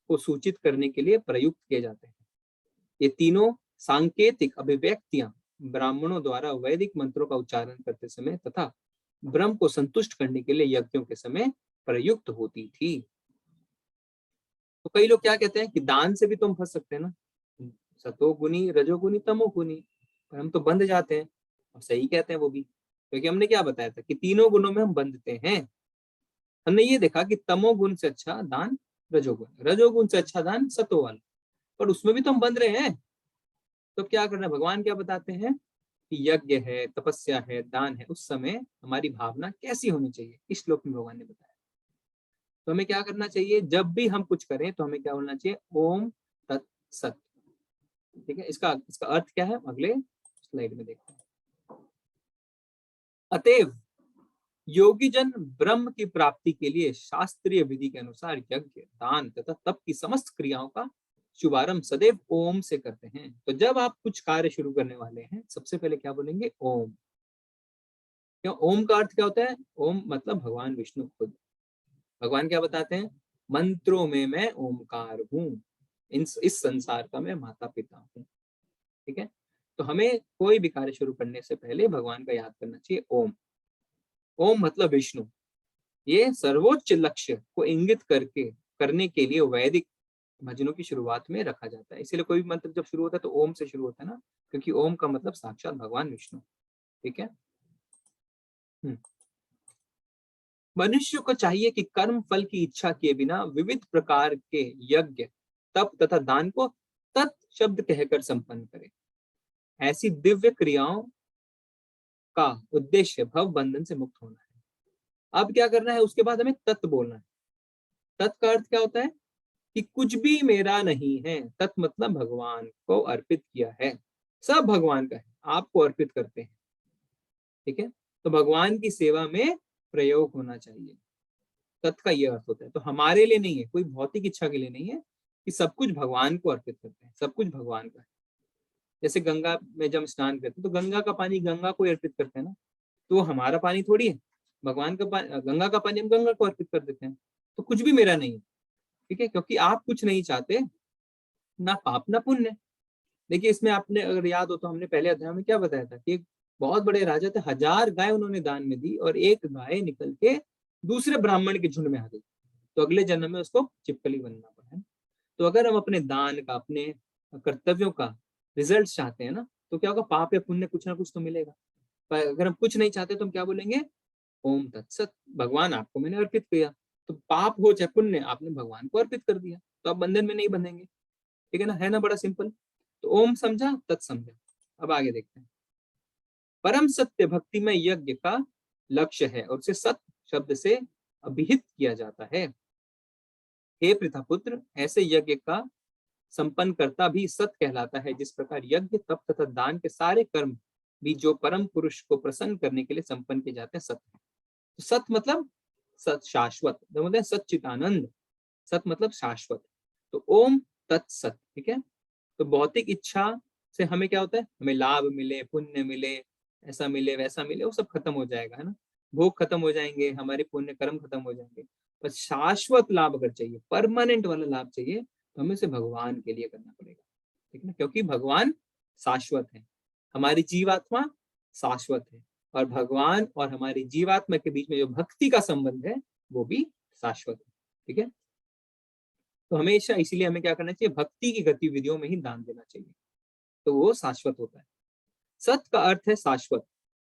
को सूचित करने के लिए प्रयुक्त किए जाते हैं। ये तीनों सांकेतिक अभिव्यक्तियां ब्राह्मणों द्वारा वैदिक मंत्रों का उच्चारण करते समय तथा ब्रह्म को संतुष्ट करने के लिए यज्ञों के समय प्रयुक्त होती थी। तो कई लोग क्या कहते हैं कि दान से भी तुम फंस सकते हैं ना, सतोगुनी रजोगुनी तमोगुनी, पर हम तो बंध जाते हैं। और सही कहते हैं वो भी, क्योंकि हमने क्या बताया था कि तीनों गुणों में हम बंधते हैं। हमने ये देखा कि तमोगुण से अच्छा दान रजोगुण, रजोगुण से अच्छा दान सतोवाल, पर उसमें भी तो हम बंध रहे हैं। तो क्या करना है, भगवान क्या बताते हैं कि यज्ञ है, तपस्या है, दान है, उस समय हमारी भावना कैसी होनी चाहिए, इस श्लोक में भगवान ने बताया। तो हमें क्या करना चाहिए, जब भी हम कुछ करें तो हमें क्या बोलना चाहिए, ओम तत्सत। ठीक है, इसका इसका अर्थ क्या है, अगले स्लाइड में देखते हैं। अतएव योगी जन ब्रह्म की प्राप्ति के लिए शास्त्रीय विधि के अनुसार यज्ञ, दान तथा तप की समस्त क्रियाओं का शुभारंभ सदैव ओम से करते हैं। तो जब आप कुछ कार्य शुरू करने वाले हैं, सबसे पहले क्या बोलेंगे, ओम। क्यों, ओम का अर्थ क्या होता है, ओम मतलब भगवान विष्णु खुद। भगवान क्या बताते हैं, मंत्रों में मैं ओमकार हूँ, इस संसार का मैं माता पिता हूँ। ठीक है, तो हमें कोई भी कार्य शुरू करने से पहले भगवान का याद करना चाहिए, ओम। ओम मतलब विष्णु। ये सर्वोच्च लक्ष्य को इंगित करके करने के लिए वैदिक भजनों की शुरुआत में रखा जाता है। इसीलिए कोई भी मंत्र जब शुरू होता है तो ओम से शुरू होता है ना, क्योंकि ओम का मतलब साक्षात भगवान विष्णु। ठीक है, मनुष्य को चाहिए कि कर्म फल की इच्छा किए बिना विविध प्रकार के यज्ञ, तप तथा दान को तत् शब्द कहकर संपन्न करे। ऐसी दिव्य क्रियाओं का उद्देश्य भव बंधन से मुक्त होना है। अब क्या करना है, उसके बाद हमें तत् बोलना है। तत् का अर्थ क्या होता है, कि कुछ भी मेरा नहीं है, तत् मतलब भगवान को अर्पित किया है, सब भगवान का है, आपको अर्पित करते हैं। ठीक है, तो भगवान की सेवा में प्रयोग होना चाहिए, तत् का ये अर्थ होता है। तो हमारे लिए नहीं है, कोई भौतिक इच्छा के लिए नहीं है, कि सब कुछ भगवान को अर्पित करते हैं, सब कुछ भगवान का है। जैसे गंगा में जब स्नान करते हैं तो गंगा का पानी गंगा को अर्पित करते हैं ना, तो वो हमारा पानी थोड़ी है, भगवान का पानी, गंगा का पानी हम गंगा को अर्पित कर देते हैं। तो कुछ भी मेरा नहीं है। ठीक है, क्योंकि आप कुछ नहीं चाहते, ना पाप ना पुण्य। देखिए इसमें आपने अगर याद हो तो हमने पहले अध्याय में क्या बताया था कि एक बहुत बड़े राजा थे, 1000 गाय उन्होंने दान में दी और एक गाय निकल के दूसरे ब्राह्मण के झुंड में आ गई, तो अगले जन्म में उसको चिपकली बनना पड़ा है। तो अगर हम अपने दान का, अपने कर्तव्यों का रिजल्ट चाहते हैं ना, तो क्या होगा, पाप या पुण्य कुछ ना कुछ तो मिलेगा। पर अगर हम कुछ नहीं चाहते तो हम क्या बोलेंगे, ओम तत्सत, भगवान आपको मैंने अर्पित किया। तो पाप हो चाहे पुण्य, आपने भगवान को अर्पित कर दिया, तो आप बंधन में नहीं बंधेंगे। ठीक है ना, है ना, बड़ा सिंपल। तो ओम समझा, तत् समझा। अब आगे देखते हैं। परम सत्य भक्ति में यज्ञ का लक्ष्य है और उसे सत्य शब्द से अभिहित किया जाता है। हे पृथापुत्र, ऐसे यज्ञ का संपन्न करता भी सत कहलाता है, जिस प्रकार यज्ञ तप तथा दान के सारे कर्म भी जो परम पुरुष को प्रसन्न करने के लिए संपन्न किए जाते हैं, सत है। तो सत मतलब सत शाश्वत, मतलब सच्चिदानंद। सत मतलब शाश्वत। तो ओम तत्सत, ठीक है। तो भौतिक इच्छा से हमें क्या होता है, हमें लाभ मिले, पुण्य मिले, ऐसा मिले वैसा मिले, वो सब खत्म हो जाएगा, है ना। भोग खत्म हो जाएंगे, हमारे पुण्य कर्म खत्म हो जाएंगे। पर शाश्वत लाभ अगर चाहिए, परमानेंट वाला लाभ चाहिए, तो हमें से भगवान के लिए करना पड़ेगा। ठीक है ना, क्योंकि भगवान शाश्वत है, हमारी जीवात्मा शाश्वत है, और भगवान और हमारी जीवात्मा के बीच में जो भक्ति का संबंध है वो भी शाश्वत है। ठीक है, तो हमेशा इसीलिए हमें क्या करना चाहिए, भक्ति की गतिविधियों में ही दान देना चाहिए, तो वो शाश्वत होता है। सत का अर्थ है शाश्वत।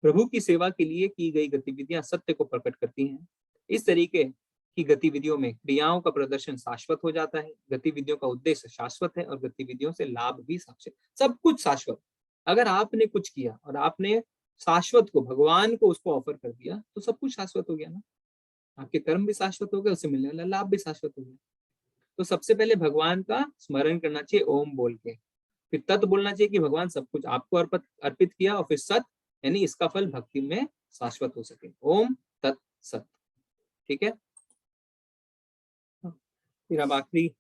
प्रभु की सेवा के लिए की गई गतिविधियां सत्य को प्रकट करती हैं। इस तरीके की गतिविधियों में क्रियाओं का प्रदर्शन शाश्वत हो जाता है, गतिविधियों का उद्देश्य शाश्वत है और गतिविधियों से लाभ भी शाश्वत, सब कुछ शाश्वत। अगर आपने कुछ किया और आपने शाश्वत को, भगवान को उसको ऑफर कर दिया, तो सब कुछ शाश्वत हो गया ना। आपके कर्म भी शाश्वत हो गए, उससे मिलने वाला लाभ भी शाश्वत हो गया। तो सबसे पहले भगवान का स्मरण करना चाहिए ओम बोल के, फिर तत् बोलना चाहिए कि भगवान सब कुछ आपको अर्पित अर्पित किया, और फिर सत, यानी इसका फल भक्ति में शाश्वत हो सके। ओम तत् सत। ठीक है, फिर अब आखिरी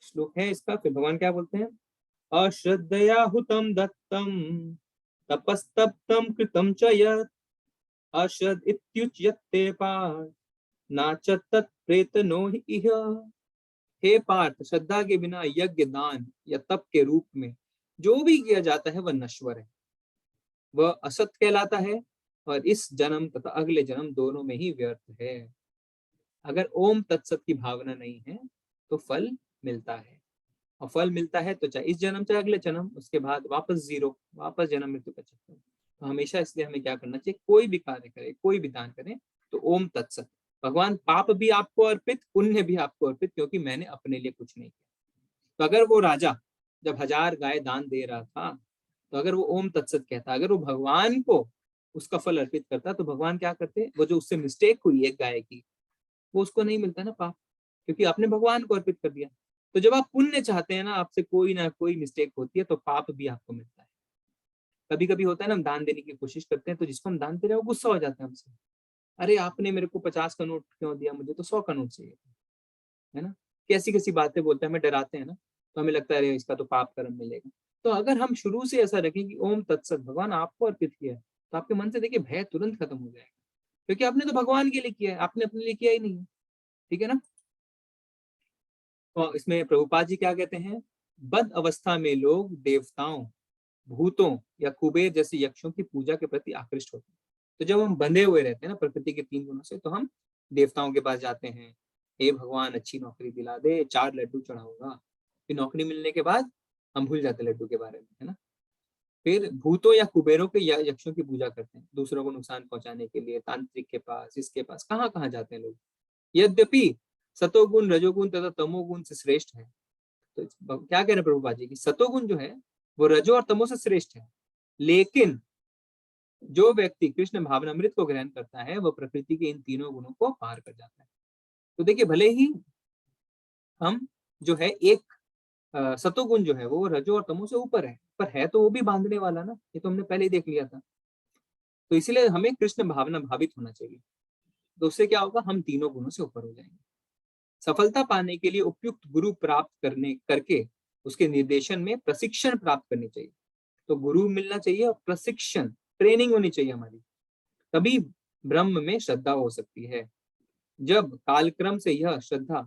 श्लोक है इसका, फिर भगवान क्या बोलते हैं, अश्रद्धया हुतम दत्तम तपस्तप्तम कृतम च यत् अश्रद्ध इत्युच्यते पार्थ नाच तत्प्रेत नो इह। हे पार्थ, श्रद्धा के बिना यज्ञ, दान या तप के रूप में जो भी किया जाता है वह नश्वर है, वह असत कहलाता है, और इस जन्म तथा अगले जन्म दोनों में ही व्यर्थ है। अगर ओम तत्सत की भावना नहीं है तो फल मिलता है, और फल मिलता है तो चाहे इस जन्म चाहे अगले जन्म, उसके बाद वापस जीरो, वापस जन्म मृत्यु का चक्कर। तो हमेशा इसलिए हमें क्या करना चाहिए, कोई भी कार्य करें, कोई भी दान करें, तो ओम तत्सत। भगवान पाप भी आपको अर्पित, पुण्य भी आपको अर्पित, क्योंकि मैंने अपने लिए कुछ नहीं किया। तो अगर वो राजा जब 1000 गाय दान दे रहा था, तो अगर वो ओम तत्सत कहता, अगर वो भगवान को उसका फल अर्पित करता, तो भगवान क्या करते, वो जो उससे मिस्टेक हुई एक गाय की, वो उसको नहीं मिलता ना पाप, क्योंकि आपने भगवान को अर्पित कर दिया। तो जब आप पुण्य चाहते हैं ना, आपसे कोई ना कोई मिस्टेक होती है, तो पाप भी आपको मिलता है। कभी कभी होता है ना, हम दान देने की कोशिश करते हैं, तो जिसको हम दान दे रहे हैं वो गुस्सा हो जाता है हमसे, अरे आपने मेरे को 50 का नोट क्यों दिया, मुझे तो 100 का नोट चाहिए, है ना। कैसी कैसी बातें बोलते हैं, हमें डराते हैं ना, तो हमें लगता है अरे इसका तो पाप कर्म मिलेगा। तो अगर हम शुरू से ऐसा रखें कि ओम तत्सत, भगवान आपको अर्पित किया है, तो आपके मन से देखिए भय तुरंत खत्म हो जाएगा, क्योंकि आपने तो भगवान के लिए किया है, आपने अपने लिए किया ही नहीं है। ठीक है ना। तो इसमें प्रभुपाद जी क्या कहते हैं, बद अवस्था में लोग देवताओं, भूतों या कुबेर जैसे यक्षों की पूजा के प्रति आकृष्ट होते हैं। तो जब हम बंधे हुए रहते हैं ना प्रकृति के 3 गुणों से, तो हम देवताओं के पास जाते हैं, हे भगवान अच्छी नौकरी दिला दे, 4 लड्डू चढ़ाऊंगा। फिर नौकरी मिलने के बाद हम भूल जाते लड्डू के बारे में, है ना। फिर भूतों या कुबेरों के या यक्षों की पूजा करते हैं, दूसरों को नुकसान पहुंचाने के लिए, तांत्रिक के पास, इसके पास, कहाँ कहाँ जाते हैं लोग। यद्यपि सतोगुण रजोगुण तथा तमोगुण से श्रेष्ठ है। तो क्या कह रहे हैं प्रभुपाद जी की, सतोगुण जो है वो रजो और तमो से श्रेष्ठ है, लेकिन जो व्यक्ति कृष्ण भावनामृत को ग्रहण करता है, वह प्रकृति के इन तीनों गुणों को पार कर जाता है। तो देखिए, भले ही हम जो है एक सतोगुण जो है वो रजो और तमो से ऊपर है, पर है तो वो भी बांधने वाला ना, ये तो हमने पहले ही देख लिया था। तो इसलिए हमें कृष्ण भावना भावित होना चाहिए, तो उससे क्या होगा, हम तीनों गुणों से ऊपर हो जाएंगे। सफलता पाने के लिए उपयुक्त गुरु प्राप्त करने करके उसके निर्देशन में प्रशिक्षण प्राप्त करनी चाहिए। तो गुरु मिलना चाहिए और प्रशिक्षण, ट्रेनिंग होनी चाहिए हमारी, तभी ब्रह्म में श्रद्धा हो सकती है। जब कालक्रम से यह श्रद्धा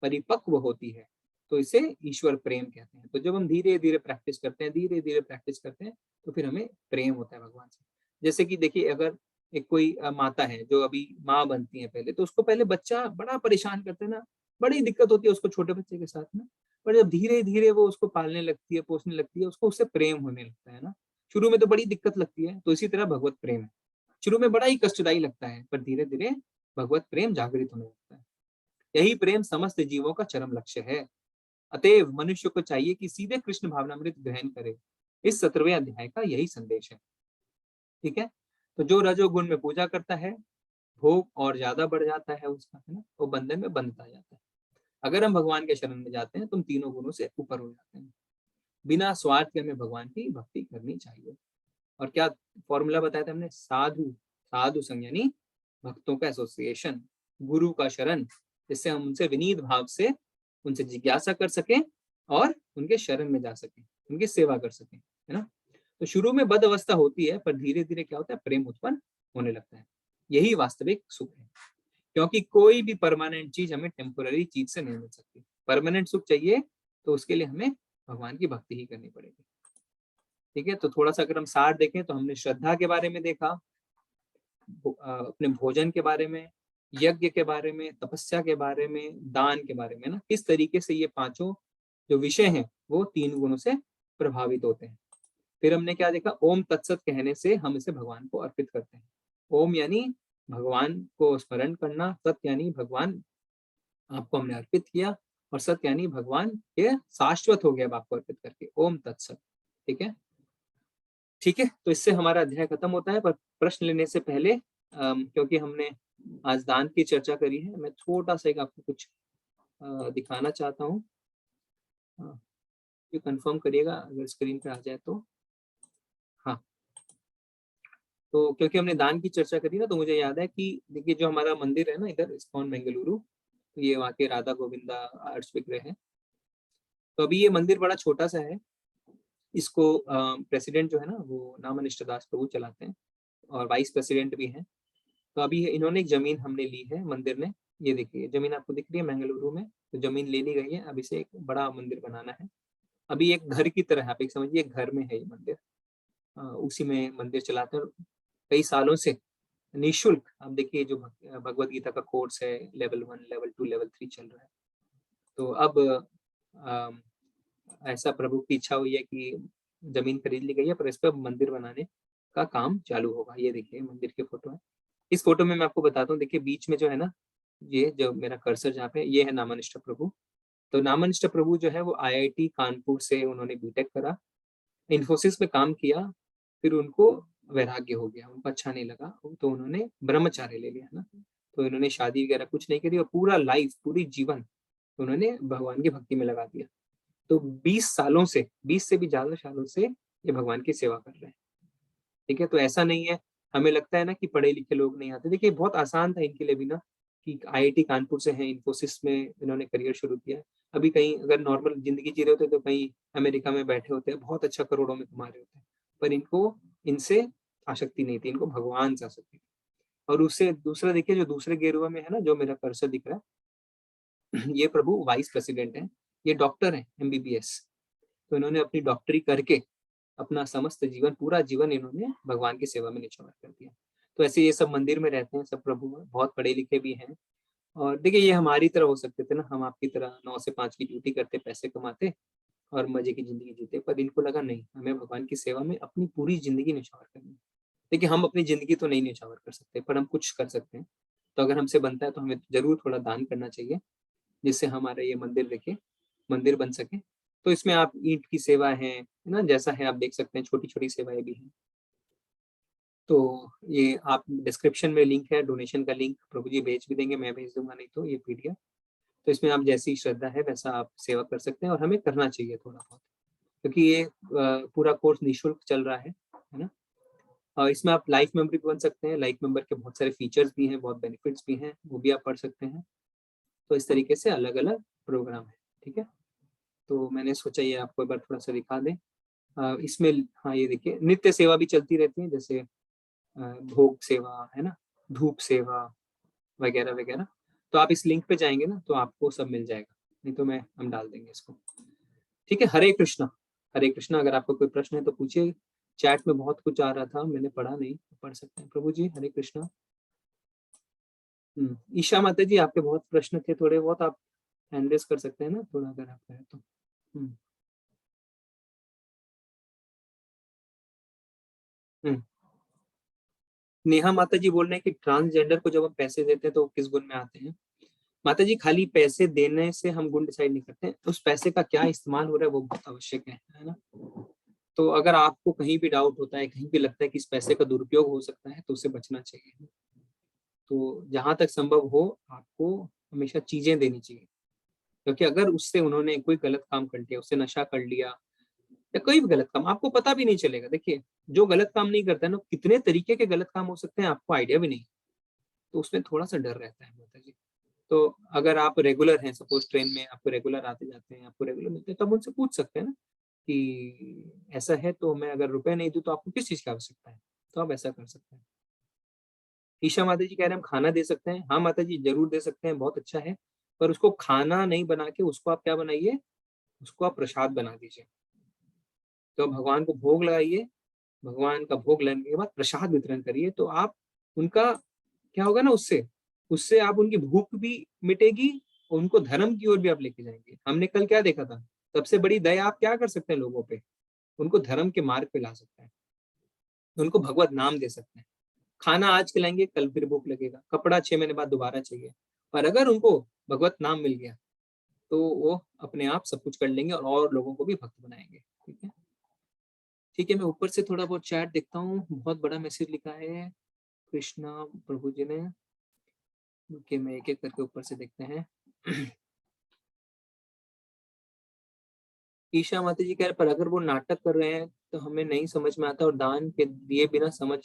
परिपक्व होती है, तो इसे ईश्वर प्रेम कहते हैं। तो जब हम धीरे धीरे प्रैक्टिस करते हैं, धीरे धीरे प्रैक्टिस करते हैं, तो फिर हमें प्रेम होता है भगवान से। जैसे कि देखिए, अगर एक कोई माता है जो अभी माँ बनती है पहले, तो उसको पहले बच्चा बड़ा परेशान करते हैं ना, बड़ी दिक्कत होती है उसको छोटे बच्चे के साथ में। पर जब धीरे धीरे वो उसको पालने लगती है, पोसने लगती है, उसको उससे प्रेम होने लगता है ना। शुरू में तो बड़ी दिक्कत लगती है, तो इसी तरह भगवत प्रेम है। शुरू में बड़ा ही कष्टदायी लगता है, पर धीरे धीरे भगवत प्रेम जागृत होने लगता है। यही प्रेम समस्त जीवों का चरम लक्ष्य है। अतएव मनुष्य को चाहिए कि सीधे कृष्ण भावनामृत ग्रहण करे। इस 17वें अध्याय का यही संदेश है। ठीक है, तो जो रजोगुण में पूजा करता है, भोग और ज्यादा बढ़ जाता है उसका, है ना, वो बंधन में बंधता जाता है। अगर हम भगवान के शरण में जाते हैं तो हम तीनों गुणों से ऊपर हो जाते हैं। बिना स्वार्थ के हमें भगवान की भक्ति करनी चाहिए। और क्या फॉर्मूला बताया था हमने? साधु साधु संग, यानी भक्तों का एसोसिएशन, गुरु का शरण, जिससे हम उनसे विनीत भाव से उनसे जिज्ञासा कर सकें और उनके शरण में जा सकें, उनकी सेवा कर सकें, है ना। तो शुरू में बद अवस्था होती है, पर धीरे धीरे क्या होता है? प्रेम उत्पन्न होने लगता है। यही वास्तविक सुख है, क्योंकि कोई भी परमानेंट चीज हमें टेम्पोररी चीज से नहीं मिल सकती। परमानेंट सुख चाहिए तो उसके लिए हमें भगवान की भक्ति ही करनी पड़ेगी। ठीक है, तो थोड़ा सा अगर हम सार देखें तो हमने श्रद्धा के बारे में देखा, अपने भोजन के बारे में, यज्ञ के बारे में, तपस्या के बारे में, दान के बारे में ना, किस तरीके से ये पांचों जो विषय हैं वो तीन गुणों से प्रभावित होते हैं। फिर हमने क्या देखा? ओम तत्सत कहने से हम इसे भगवान को अर्पित करते हैं। ओम यानी भगवान को स्मरण करना, सत्य यानी भगवान आपको हमने अर्पित किया, और सत्य यानी भगवान के शाश्वत हो गया अब आपको अर्पित करके। ओम तत्सत। ठीक है, ठीक है, तो इससे हमारा अध्याय खत्म होता है। पर प्रश्न लेने से पहले, क्योंकि हमने आज दान की चर्चा करी है, मैं छोटा सा एक आपको कुछ दिखाना चाहता हूँ। ये कंफर्म करिएगा अगर स्क्रीन पे आ जाए तो। हाँ, तो क्योंकि हमने दान की चर्चा करी ना, तो मुझे याद है कि देखिए, जो हमारा मंदिर है ना इधर इस्कॉन बेंगलुरु, तो ये वहाँ के राधा गोविंदा आर्ट्स विग्रह है। तो अभी ये मंदिर बड़ा छोटा सा है। इसको प्रेसिडेंट जो है ना वो नामनिष्ठ दास प्रभु चलाते हैं, और वाइस प्रेसिडेंट भी हैं। तो अभी इन्होंने एक जमीन हमने ली है मंदिर ने। ये देखिए जमीन आपको दिख रही है बेंगलुरु में, तो जमीन ले ली गई है। अभी से एक बड़ा मंदिर बनाना है। अभी एक घर की तरह, आप एक समझिए एक घर में है ये मंदिर। उसी में मंदिर चलाते हैं कई सालों से निःशुल्क। आप देखिए जो भगवत गीता का कोर्स है, लेवल 1, लेवल 2, लेवल 3 चल रहा है। तो अब ऐसा प्रभु की इच्छा हुई है कि जमीन खरीद ली गई है, पर इस पर मंदिर बनाने का काम चालू होगा। ये देखिए मंदिर की फोटो है। इस फोटो में मैं आपको बताता हूँ, देखिए बीच में जो है ना, ये जो मेरा कर्सर जहाँ पे, ये है नामनिष्ठ प्रभु। तो नामनिष्ठ प्रभु जो है वो आईआईटी कानपुर से उन्होंने बीटेक करा, इन्फोसिस में काम किया, फिर उनको वैराग्य हो गया, उनको अच्छा नहीं लगा, तो उन्होंने ब्रह्मचार्य ले लिया ना। तो इन्होंने शादी वगैरह कुछ नहीं करी, और पूरा लाइफ, पूरी जीवन उन्होंने भगवान की भक्ति में लगा दिया। तो 20 सालों से, 20 से भी ज्यादा सालों से ये भगवान की सेवा कर रहे हैं। ठीक है, तो ऐसा नहीं है, हमें लगता है ना कि पढ़े लिखे लोग नहीं आते। देखिए बहुत आसान था इनके लिए भी ना, कि आईआईटी कानपुर से हैं, इन्फोसिस में इन्होंने करियर शुरू किया। अभी कहीं अगर नॉर्मल जिंदगी जी रहे होते तो कहीं अमेरिका में बैठे होते हैं, बहुत अच्छा करोड़ों में कमा रहे होते हैं। पर इनको इनसे आसक्ति नहीं थी, इनको भगवान से आसक्ति थी। और उससे दूसरा देखिए, जो दूसरे गेरुआ में है ना, जो मेरा कर्सर दिख रहा है, ये प्रभु वाइस प्रेसिडेंट है। ये डॉक्टर है, एमबीबीएस। तो इन्होंने अपनी डॉक्टरी करके अपना समस्त जीवन, पूरा जीवन इन्होंने भगवान की सेवा में निछावर कर दिया। तो ऐसे ये सब मंदिर में रहते हैं, सब प्रभु बहुत पढ़े लिखे भी हैं। और देखिए ये हमारी तरह हो सकते थे ना, हम आपकी तरह 9 से 5 की ड्यूटी करते, पैसे कमाते और मजे की जिंदगी जीते। पर इनको लगा नहीं, हमें भगवान की सेवा में अपनी पूरी जिंदगी निछावर करनी है। देखिए हम अपनी जिंदगी तो नहीं निछावर कर सकते, पर हम कुछ कर सकते हैं। तो अगर हमसे बनता है तो हमें जरूर थोड़ा दान करना चाहिए, जिससे हमारा ये मंदिर देखे, मंदिर बन सके। तो इसमें आप ईंट की सेवा है ना, जैसा है आप देख सकते हैं, छोटी छोटी सेवाएं भी हैं। तो ये आप डिस्क्रिप्शन में लिंक है, डोनेशन का लिंक प्रभु जी भेज भी देंगे, मैं भेज दूंगा नहीं तो ये पीडीएफ। तो इसमें आप जैसी श्रद्धा है वैसा आप सेवा कर सकते हैं, और हमें करना चाहिए थोड़ा बहुत, क्योंकि ये पूरा कोर्स निःशुल्क चल रहा है ना। और इसमें आप लाइफ मेंबर भी बन सकते हैं। लाइफ मेंबर के बहुत सारे फीचर्स भी हैं, बहुत बेनिफिट्स भी हैं, वो भी आप पढ़ सकते हैं। तो इस तरीके से अलग अलग प्रोग्राम है। ठीक है, तो मैंने सोचा ये आपको एक बार थोड़ा सा दिखा दें। इसमें हाँ ये देखिए नित्य सेवा भी चलती रहती है, जैसे भोग सेवा है ना, धूप सेवा वगैरह वगैरह। तो आप इस लिंक पे जाएंगे ना तो आपको सब मिल जाएगा। नहीं तो हम डाल देंगे इसको। ठीक है, हरे कृष्णा। हरे कृष्णा। अगर आपका कोई प्रश्न है तो पूछिए। चैट में बहुत कुछ आ रहा था, मैंने पढ़ा नहीं, पढ़ सकते हैं। प्रभु जी हरे कृष्णा। ईशा माता जी, आपके बहुत प्रश्न थे, थोड़े बहुत आप हैंड रेस कर सकते हैं ना, थोड़ा अगर आप कहें तो। हम्म हम्म। नेहा माता जी बोल रहे हैं कि ट्रांसजेंडर को जब हम पैसे देते हैं तो वो किस गुण में आते हैं? माता जी, खाली पैसे देने से हम गुण डिसाइड नहीं करते, उस पैसे का क्या इस्तेमाल हो रहा है वो बहुत आवश्यक है ना। तो अगर आपको कहीं भी डाउट होता है, कहीं भी लगता है कि इस पैसे का दुरुपयोग हो सकता है, तो उसे बचना चाहिए। तो जहां तक संभव हो आपको हमेशा चीजें देनी चाहिए, क्योंकि अगर उससे उन्होंने कोई गलत काम कर लिया, उससे नशा कर लिया या कोई भी गलत काम, आपको पता भी नहीं चलेगा। देखिए, जो गलत काम नहीं करता है ना, कितने तरीके के गलत काम हो सकते हैं आपको आइडिया भी नहीं। तो उसमें थोड़ा सा डर रहता है माता जी। तो अगर आप रेगुलर हैं, सपोज ट्रेन में आपको रेगुलर आते जाते हैं, आपको रेगुलर मिलते हैं, तब उनसे पूछ सकते हैं ना कि ऐसा है तो मैं अगर रुपए नहीं दूं तो आपको किस चीज की आवश्यकता है, तो आप ऐसा कर सकते हैं। ईशा माता जी कह रहे हैं हम खाना दे सकते हैं। हाँ माता जी, जरूर दे सकते हैं, बहुत अच्छा है। पर उसको खाना नहीं बना के उसको आप क्या बनाइए, उसको आप प्रसाद बना दीजिए। तो भगवान को भोग लगाइए, भगवान का भोग लगने के बाद प्रसाद वितरण करिए, तो आप उनका क्या होगा ना, उससे उससे आप उनकी भूख भी मिटेगी और उनको धर्म की ओर भी आप लेके जाएंगे। हमने कल क्या देखा था, सबसे बड़ी दया आप क्या कर सकते हैं लोगों पे, उनको धर्म के मार्ग पे ला सकते हैं, उनको भगवत नाम दे सकते हैं। खाना आज खिलाएंगे, कल फिर भूख लगेगा, कपड़ा 6 महीने बाद दोबारा चाहिए। पर अगर उनको भगवत नाम मिल गया तो वो अपने आप सब कुछ कर लेंगे और लोगों को भी भक्त बनाएंगे। ठीक है, ठीक है। मैं ऊपर से थोड़ा बहुत चैट देखता हूँ, बहुत बड़ा मैसेज लिखा है कृष्णा प्रभु जी ने। कि मैं एक एक करके ऊपर से देखते हैं। ईशा माता जी कह रहे पर अगर वो नाटक कर रहे हैं तो हमें नहीं समझ में आता, और दान के दिए बिना समझ,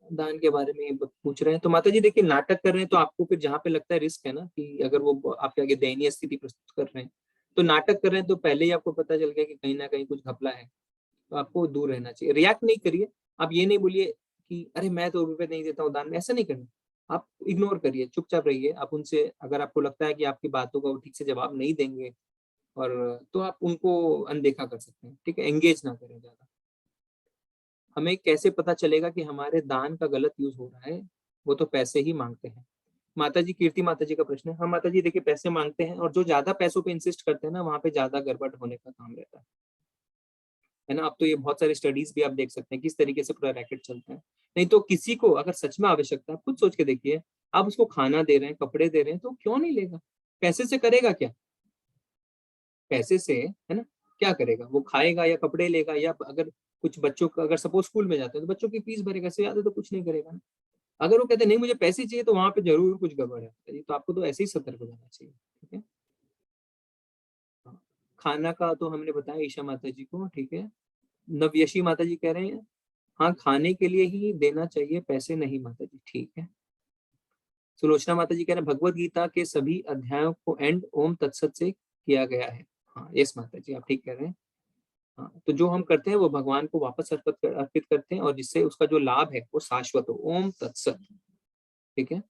दान के बारे में पूछ रहे हैं। तो माता जी देखिए, नाटक कर रहे हैं तो आपको फिर जहाँ पे लगता है रिस्क है ना, कि अगर वो आपके आगे दयनीय स्थिति प्रस्तुत कर रहे हैं, तो नाटक कर रहे हैं तो पहले ही आपको पता चल गया कि कहीं ना कहीं कुछ घपला है, तो आपको दूर रहना चाहिए। रिएक्ट नहीं करिए, आप ये नहीं बोलिए कि अरे मैं तो रुपए नहीं देता हूँ दान में, ऐसा नहीं करना। आप इग्नोर करिए, चुपचाप रहिए। आप उनसे अगर आपको लगता है कि आपकी बातों का वो ठीक से जवाब नहीं देंगे, और तो आप उनको अनदेखा कर सकते हैं। ठीक है, एंगेज ना करें ज्यादा। हमें कैसे पता चलेगा कि हमारे दान का गलत यूज हो रहा है, वो तो पैसे ही मांगते हैं। माता जी, कीर्ति माता जी का प्रश्न है। हाँ माता जी देखिए, पैसे मांगते हैं, और जो ज्यादा पैसों पे इंसिस्ट करते हैं ना, वहां पे ज्यादा गड़बड़ होने का काम रहता है ना। अब तो ये बहुत सारी स्टडीज भी आप देख सकते हैं किस तरीके से पूरा रैकेट चलता है। नहीं तो किसी को अगर सच में आवश्यकता है, आप खुद सोच के देखिए, आप उसको खाना दे रहे हैं, कपड़े दे रहे हैं, तो क्यों नहीं लेगा? पैसे से करेगा क्या? पैसे से, है ना, क्या करेगा? वो खाएगा या कपड़े लेगा, या अगर कुछ बच्चों का, अगर सपोज स्कूल में जाते हैं तो बच्चों की फीस भरेगा, इससे ज्यादा तो कुछ नहीं करेगा ना। अगर वो कहते हैं नहीं मुझे पैसे चाहिए, तो वहां पे जरूर कुछ गड़बड़ है। तो आपको तो ऐसे ही सतर्क हो जाना चाहिए। ठीक है। हाँ। खाना का तो हमने बताया ईशा माता जी को। ठीक है। नवयशी माता जी कह रहे हैं हाँ, खाने के लिए ही देना चाहिए, पैसे नहीं माता जी। ठीक है। सुलोचना माता जी कह रहे हैं भगवत गीता के सभी अध्यायों को एंड ओम तत्सत से किया गया है। हाँ यस माता जी, आप ठीक कह रहे हैं। हाँ, तो जो हम करते हैं वो भगवान को वापस अर्पित करते हैं, और जिससे उसका जो लाभ है वो शाश्वत हो। ओम तत्सत। ठीक है।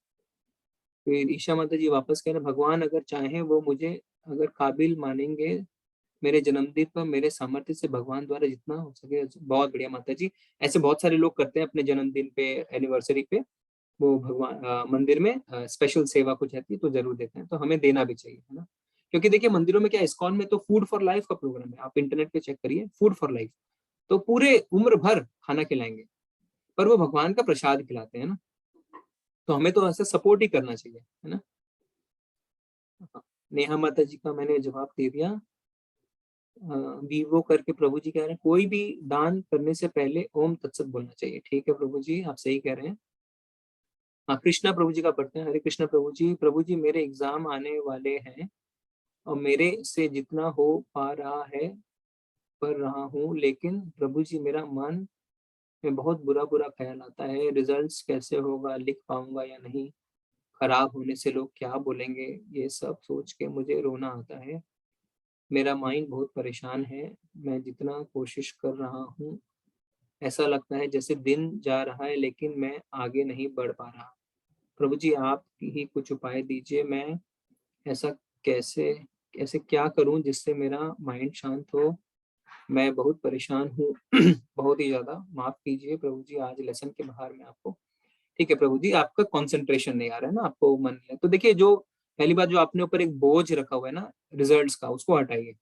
फिर ईशा माता जी वापस कह रहे हैं भगवान अगर चाहे वो मुझे अगर काबिल मानेंगे, मेरे जन्मदिन पर मेरे सामर्थ्य से भगवान द्वारा जितना हो सके। बहुत बढ़िया माता जी। ऐसे बहुत सारे लोग करते हैं अपने जन्मदिन पे, एनिवर्सरी पे, वो भगवान मंदिर में स्पेशल सेवा कुछ रहती है तो जरूर देते हैं, तो हमें देना भी चाहिए, है ना। क्योंकि देखिए मंदिरों में क्या, इस्कॉन में तो फूड फॉर लाइफ का प्रोग्राम है, आप इंटरनेट पे चेक करिए, फूड फॉर लाइफ। तो पूरे उम्र भर खाना खिलाएंगे, पर वो भगवान का प्रसाद खिलाते हैं ना। तो हमें तो ऐसा सपोर्ट ही करना चाहिए, है ना। हाँ, नेहा माता जी का मैंने जवाब दे दिया। वीवो करके प्रभु जी कह रहे हैं कोई भी दान करने से पहले ओम तत्सत बोलना चाहिए। ठीक है प्रभु जी, आप सही कह रहे हैं। हाँ, कृष्णा प्रभु जी का पढ़ते हैं। हरे कृष्णा प्रभु जी। प्रभु जी मेरे एग्जाम आने वाले हैं, और मेरे से जितना हो पा रहा है कर रहा हूँ, लेकिन प्रभु जी मेरा मन में बहुत बुरा बुरा ख्याल आता है, रिजल्ट्स कैसे होगा, लिख पाऊंगा या नहीं, खराब होने से लोग क्या बोलेंगे, ये सब सोच के मुझे रोना आता है। मेरा माइंड बहुत परेशान है, मैं जितना कोशिश कर रहा हूँ ऐसा लगता है जैसे दिन जा रहा है लेकिन मैं आगे नहीं बढ़ पा रहा। प्रभु जी आप ही कुछ उपाय दीजिए, मैं ऐसा कैसे कैसे क्या करूं जिससे मेरा माइंड शांत हो, मैं बहुत परेशान हूँ बहुत ही ज्यादा, माफ कीजिए प्रभु जी, आज लेसन के बाहर में आपको। ठीक है प्रभु जी, आपका कंसंट्रेशन नहीं आ रहा है ना, आपको मन नहीं है, तो देखिए जो पहली बात, जो आपने ऊपर एक बोझ रखा हुआ है ना रिजल्ट्स का, उसको हटाइए।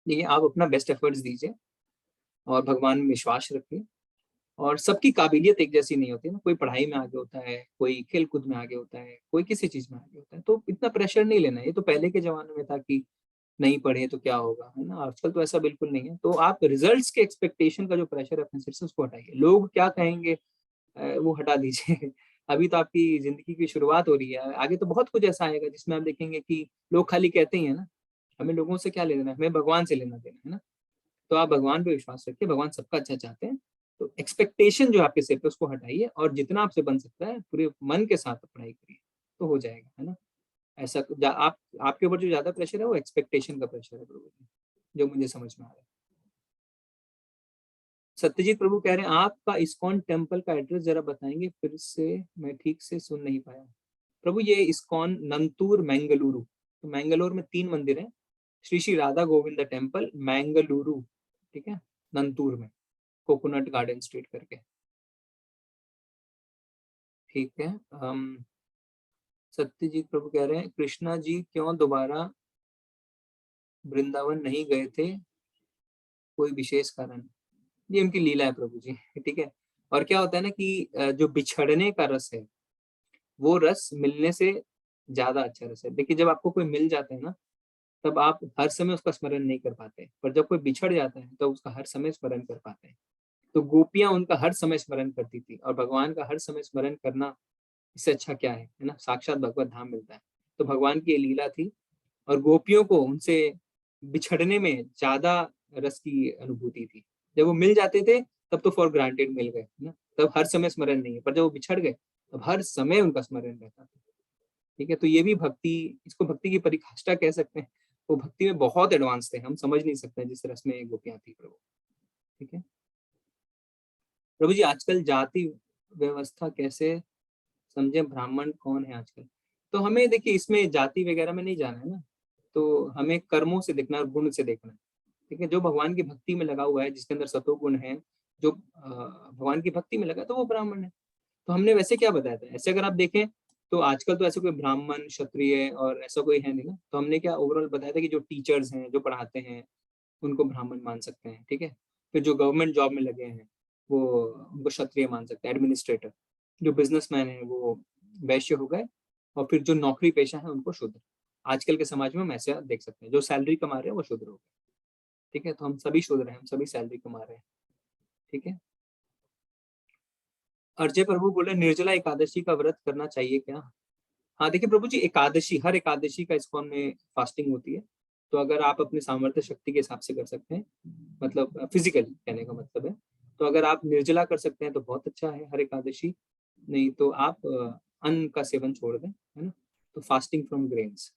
देखिए आप अपना बेस्ट एफर्ट्स दीजिए और भगवान में विश्वास रखिए। और सबकी काबिलियत एक जैसी नहीं होती ना, कोई पढ़ाई में आगे होता है, कोई खेल कूद में आगे होता है, कोई किसी चीज में आगे होता है, तो इतना प्रेशर नहीं लेना है। ये तो पहले के जमाने में था कि नहीं पढ़े तो क्या होगा, है ना। आजकल तो ऐसा बिल्कुल नहीं है। तो आप रिजल्ट्स के एक्सपेक्टेशन का जो प्रेशर है अपने सिर से, उसको हटाइए। लोग क्या कहेंगे वो हटा दीजिए अभी तो आपकी जिंदगी की शुरुआत हो रही है, आगे तो बहुत कुछ ऐसा आएगा जिसमें आप देखेंगे कि लोग खाली कहते ही है ना, हमें लोगों से क्या लेना है, हमें भगवान से लेना देना है ना। तो आप भगवान पे विश्वास रखिए, भगवान सबका अच्छा चाहते हैं। तो एक्सपेक्टेशन जो आपके सिर पे, उसको हटाइए और जितना आपसे बन सकता है पूरे मन के साथ पढ़ाई करिए, तो हो जाएगा, है ना। ऐसा आप आपके ऊपर जो ज्यादा प्रेशर है वो एक्सपेक्टेशन का प्रेशर है प्रभु जी, जो मुझे समझ में आ रहा है। सत्यजीत प्रभु कह रहे हैं आपका इस्कॉन टेम्पल का एड्रेस जरा बताएंगे, फिर से मैं ठीक से सुन नहीं पाया। प्रभु ये इस्कॉन नंतूर मैंगलुरु, तो मैंगलोर में 3 मंदिर हैं। श्री श्री राधा गोविंद टेम्पल मैंगलुरु, ठीक है, नंतूर में, कोकोनट गार्डन स्ट्रीट करके, ठीक है। सत्यजीत प्रभु कह रहे हैं कृष्णा जी क्यों दोबारा वृंदावन नहीं गए थे, कोई विशेष कारण? ये उनकी लीला है प्रभु जी ठीक है। और क्या होता है ना कि जो बिछड़ने का रस है, वो रस मिलने से ज्यादा अच्छा रस है। देखिए जब आपको कोई मिल जाता है ना, तब आप हर समय उसका स्मरण नहीं कर पाते, पर जब कोई बिछड़ जाता है तो उसका हर समय स्मरण कर पाते हैं। तो गोपियां उनका हर समय स्मरण करती थी, और भगवान का हर समय स्मरण करना, इससे अच्छा क्या है ना, साक्षात भगवत धाम मिलता है। तो भगवान की ये लीला थी, और गोपियों को उनसे बिछड़ने में ज्यादा रस की अनुभूति थी। जब वो मिल जाते थे तब तो फॉर ग्रांटेड मिल गए ना, तब हर समय स्मरण नहीं है, पर जब वो बिछड़ गए तब हर समय उनका स्मरण रहता था। ठीक है, तो ये भी भक्ति, इसको भक्ति की परिकाष्ठा कह सकते हैं। वो भक्ति में बहुत एडवांस थे, हम समझ नहीं सकते जिस रस में गोपियां थी प्रभु। ठीक है प्रभु जी, आजकल जाति व्यवस्था कैसे समझे, ब्राह्मण कौन है आजकल? तो हमें देखिए इसमें जाति वगैरह में नहीं जाना है ना, तो हमें कर्मों से देखना है और गुण से देखना है। ठीक है, जो भगवान की भक्ति में लगा हुआ है, जिसके अंदर सतो गुण है, जो भगवान की भक्ति में लगा है, तो वो ब्राह्मण है। तो हमने वैसे क्या बताया था, ऐसे अगर आप देखें तो आजकल तो ऐसे कोई ब्राह्मण क्षत्रिय और ऐसा कोई है नहीं ना, तो हमने क्या ओवरऑल बताया था कि जो टीचर्स हैं, जो पढ़ाते हैं, उनको ब्राह्मण मान सकते हैं। ठीक है, फिर जो गवर्नमेंट जॉब में लगे हैं वो उनको क्षत्रिय मान सकते हैं, एडमिनिस्ट्रेटर। जो बिजनेसमैन है वो वैश्य हो गए, और फिर जो नौकरी पेशा है उनको शूद्र। आजकल के समाज में हम ऐसे देख सकते हैं, जो सैलरी कमा रहे हैं वो शूद्र हो गए। ठीक है, तो हम सभी शूद्र हैं, हम सभी सैलरी कमा रहे हैं। ठीक है, अर्जय प्रभु बोले निर्जला एकादशी का व्रत करना चाहिए क्या? हाँ देखिए प्रभु जी, एकादशी, हर एकादशी का इस्कॉन में फास्टिंग होती है। तो अगर आप अपने सामर्थ्य शक्ति के हिसाब से कर सकते हैं, मतलब फिजिकली कहने का मतलब है, तो अगर आप निर्जला कर सकते हैं तो बहुत अच्छा है हर एकादशी। नहीं तो आप अन्न का सेवन छोड़ दें, है ना। तो फास्टिंग फ्रॉम ग्रेन्स,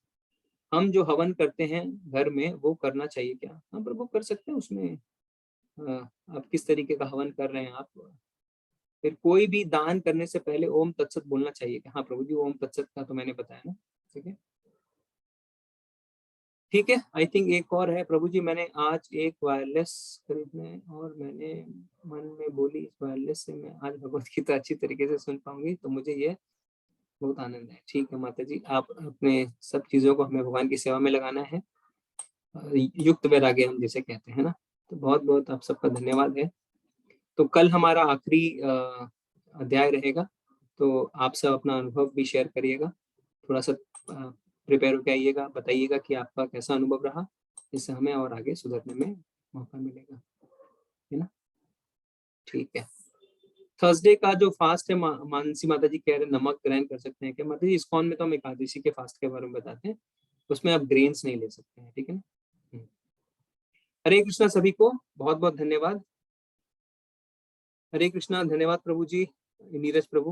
हम जो हवन करते हैं घर में वो करना चाहिए क्या? हाँ प्रभु कर सकते हैं उसमें। आप किस तरीके का हवन कर रहे हैं आप? फिर कोई भी दान करने से पहले ओम तत्सत बोलना चाहिए कि हाँ प्रभु जी, ओम तत्सत का तो मैंने बताया ना। ठीक है, ठीक है। आई थिंक एक और है प्रभु जी, मैंने आज एक वायरलेस खरीदने और मैंने मन में बोली इस वायरलेस से मैं आज भगवत गीता अच्छी तरीके से सुन पाऊंगी, तो मुझे ये बहुत आनंद है। ठीक है माता जी, आप अपने सब चीजों को हमें भगवान की सेवा में लगाना है, युक्त वैराग्य हम जिसे कहते हैं ना। तो बहुत बहुत आप सबका धन्यवाद है। तो कल हमारा आखिरी अध्याय रहेगा, तो आप सब अपना अनुभव भी शेयर करिएगा, थोड़ा सा प्रिपेयर होकर आइएगा, बताइएगा कि आपका कैसा अनुभव रहा, इससे हमें और आगे सुधरने में मौका मिलेगा, है ना। ठीक है, थर्सडे का जो फास्ट है मानसी माता जी कह रहे हैं नमक ग्रहण कर सकते हैं क्या? माता जी इस्कॉन में तो हम एकादशी के फास्ट के बारे में बताते हैं, उसमें आप ग्रेन्स नहीं ले सकते हैं, ठीक है ना। हरे कृष्णा सभी को, बहुत बहुत धन्यवाद। हरे कृष्णा, धन्यवाद प्रभु जी, नीरज प्रभु।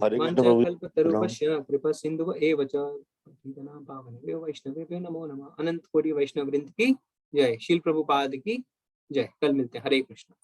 हरे कृष्ण वाञ्छा प्रभु। प्रणाम। कल्पतरुभ्यश्च कृपा सिन्धुव एव च पतितानां पावनेभ्यो वैष्णवेभ्यो नमो नमः। अनंत कोटि वैष्णव वृंद की जय, शील प्रभुपाद की जय। कल मिलते हैं, हरे कृष्ण।